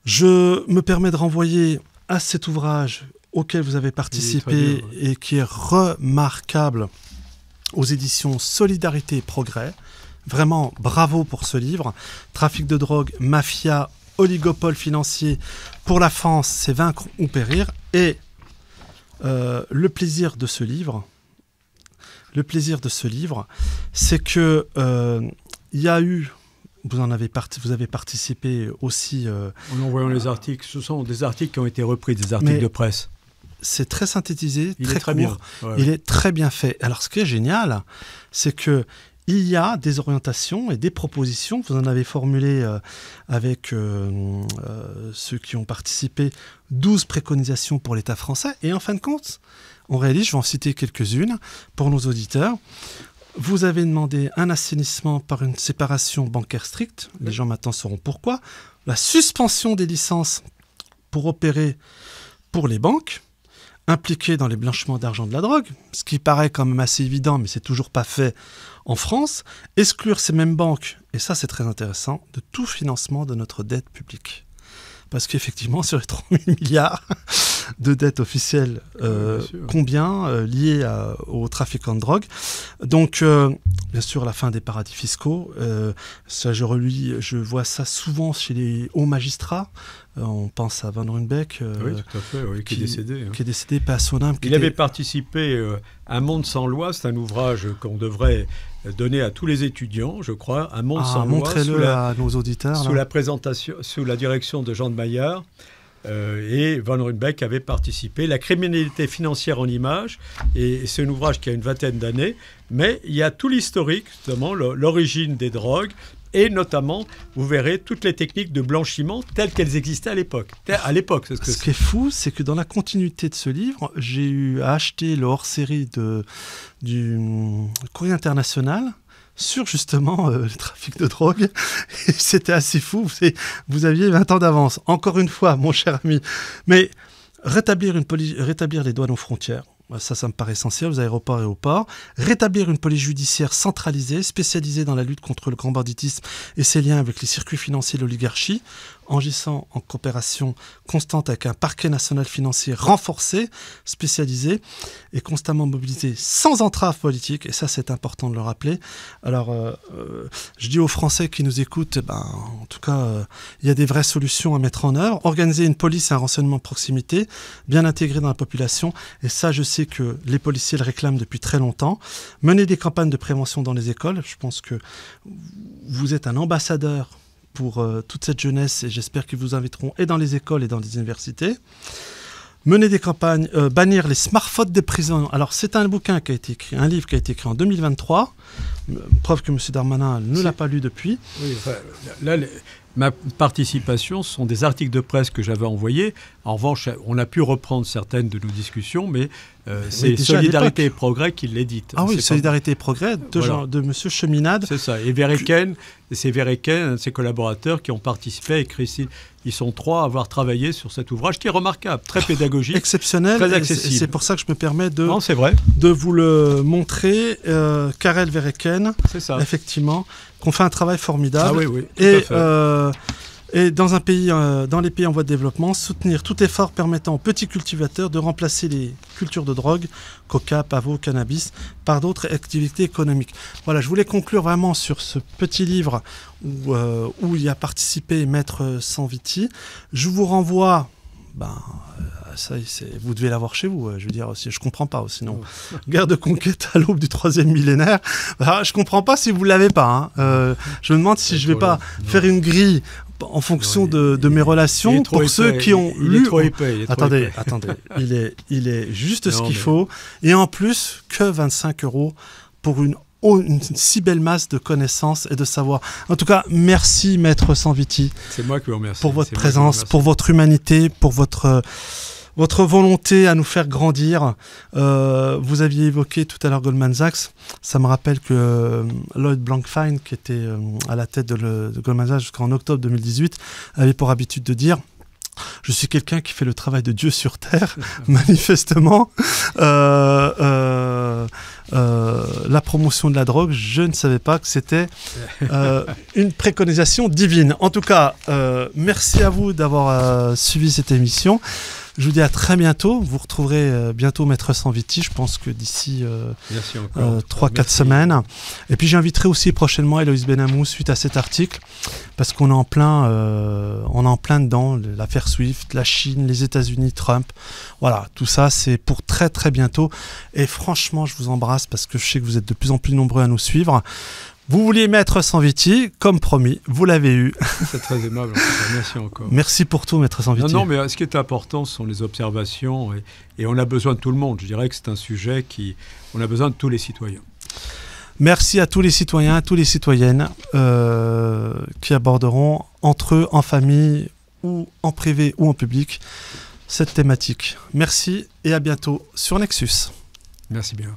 Speaker 2: Je me permets de renvoyer à cet ouvrage auquel vous avez participé et qui est remarquable, aux éditions Solidarité et Progrès. Vraiment, bravo pour ce livre. Trafic de drogue, mafia, oligopole financier. Pour la France, c'est vaincre ou périr. Et le plaisir de ce livre, c'est que il y a eu... Vous avez participé aussi...
Speaker 1: en envoyant les articles. Ce sont des articles qui ont été repris, des articles de presse.
Speaker 2: C'est très synthétisé, très court.
Speaker 1: Bien. Ouais.
Speaker 2: Il est très bien fait. Alors, ce qui est génial, c'est que il y a des orientations et des propositions. Vous en avez formulé avec ceux qui ont participé 12 préconisations pour l'État français. Et en fin de compte, on réalise, je vais en citer quelques-unes pour nos auditeurs. Vous avez demandé un assainissement par une séparation bancaire stricte. Les gens maintenant sauront pourquoi. La suspension des licences pour opérer pour les banques impliquées dans les blanchiments d'argent de la drogue, ce qui paraît quand même assez évident, mais c'est toujours pas fait en France. Exclure ces mêmes banques, et ça c'est très intéressant, de tout financement de notre dette publique. Parce qu'effectivement, sur les 3 000 milliards de dettes officielles, combien liées au trafic de drogue. Donc, bien sûr, la fin des paradis fiscaux. Ça, je vois ça souvent chez les hauts magistrats. On pense à Van Ruynbeck,
Speaker 1: oui, tout à fait, oui, qui est décédé.
Speaker 2: Qui est décédé, paix à son âme.
Speaker 1: Il avait participé à Un monde sans loi, c'est un ouvrage qu'on devrait donner à tous les étudiants, je crois. Un monde sans loi.
Speaker 2: Montrez-le à nos auditeurs.
Speaker 1: Sous la direction de Jean de Maillard. Et Van Ruynbeck avait participé. La criminalité financière en images, et c'est un ouvrage qui a une vingtaine d'années, mais il y a tout l'historique, notamment l'origine des drogues, et notamment, vous verrez, toutes les techniques de blanchiment telles qu'elles existaient à l'époque.
Speaker 2: Ce qui est fou, c'est que dans la continuité de ce livre, j'ai eu à acheter le hors-série du Courrier international sur justement le trafic de drogue. Et c'était assez fou. Vous aviez 20 ans d'avance. Encore une fois, mon cher ami. Mais rétablir les douanes aux frontières, ça me paraît essentiel, aux aéroports et aux ports. Rétablir une police judiciaire centralisée, spécialisée dans la lutte contre le grand banditisme et ses liens avec les circuits financiers de l'oligarchie, agissant en coopération constante avec un parquet national financier renforcé, spécialisé et constamment mobilisé sans entrave politique. Et ça, c'est important de le rappeler. Alors, je dis aux Français qui nous écoutent, en tout cas, il y a des vraies solutions à mettre en œuvre. Organiser une police et un renseignement de proximité, bien intégré dans la population. Et ça, je sais que les policiers le réclament depuis très longtemps. Mener des campagnes de prévention dans les écoles. Je pense que vous êtes un ambassadeur pour toute cette jeunesse, et j'espère qu'ils vous inviteront et dans les écoles et dans les universités. Mener des campagnes, bannir les smartphones des prisons. Alors, c'est un livre qui a été écrit en 2023, preuve que M. Darmanin ne l'a pas lu depuis.
Speaker 1: Oui, là, ma participation, ce sont des articles de presse que j'avais envoyés. En revanche, on a pu reprendre certaines de nos discussions, mais c'est Solidarité et Progrès qui l'édite.
Speaker 2: Ah oui, Solidarité et Progrès de M. Cheminade.
Speaker 1: C'est ça. Et Verreken, c'est Verreken, un de ses collaborateurs, qui ont participé à écrire ici. Ils sont 3 à avoir travaillé sur cet ouvrage qui est remarquable, très pédagogique,
Speaker 2: exceptionnel,
Speaker 1: très accessible.
Speaker 2: C'est pour ça que je me permets de vous le montrer. Karel Verreken, effectivement, qu'on fait un travail formidable.
Speaker 1: Ah oui, tout à fait.
Speaker 2: Et dans les pays en voie de développement, soutenir tout effort permettant aux petits cultivateurs de remplacer les cultures de drogue, coca, pavot, cannabis, par d'autres activités économiques. Voilà, je voulais conclure vraiment sur ce petit livre où il y a participé Maître Sanviti. Je vous renvoie... vous devez l'avoir chez vous, je veux dire, je ne comprends pas, sinon. Guerre de conquête à l'aube du 3e millénaire, je ne comprends pas si vous ne l'avez pas. Je me demande si je ne vais pas faire une grille en fonction de mes relations pour ceux qui ont lu. Attendez, il est juste ce qu'il faut. Et en plus, que 25 € pour une si belle masse de connaissances et de savoir. En tout cas, merci Maître Sanviti.
Speaker 1: C'est moi qui vous remercie.
Speaker 2: Pour votre présence, pour votre humanité, pour votre volonté à nous faire grandir. Vous aviez évoqué tout à l'heure Goldman Sachs. Ça me rappelle que Lloyd Blankfein, qui était à la tête de Goldman Sachs jusqu'en octobre 2018, avait pour habitude de dire Je suis quelqu'un qui fait le travail de Dieu sur terre, manifestement. La promotion de la drogue, je ne savais pas que c'était une préconisation divine. En tout cas, merci à vous d'avoir suivi cette émission. Je vous dis à très bientôt. Vous retrouverez bientôt Maître Sanviti, je pense que d'ici 3-4 semaines. Et puis j'inviterai aussi prochainement Héloïse Benamou suite à cet article, parce qu'on est en plein dedans, l'affaire SWIFT, la Chine, les États-Unis, Trump. Voilà, tout ça c'est pour très très bientôt. Et franchement, je vous embrasse parce que je sais que vous êtes de plus en plus nombreux à nous suivre. Vous vouliez Maître Sanviti, comme promis, vous l'avez eu.
Speaker 1: C'est très aimable, merci encore.
Speaker 2: Merci pour tout, Maître Sanviti.
Speaker 1: Non, mais ce qui est important, ce sont les observations, et on a besoin de tout le monde. Je dirais que c'est un sujet on a besoin de tous les citoyens.
Speaker 2: Merci à tous les citoyens, à toutes les citoyennes qui aborderont entre eux, en famille, ou en privé, ou en public, cette thématique. Merci et à bientôt sur Nexus.
Speaker 1: Merci bien.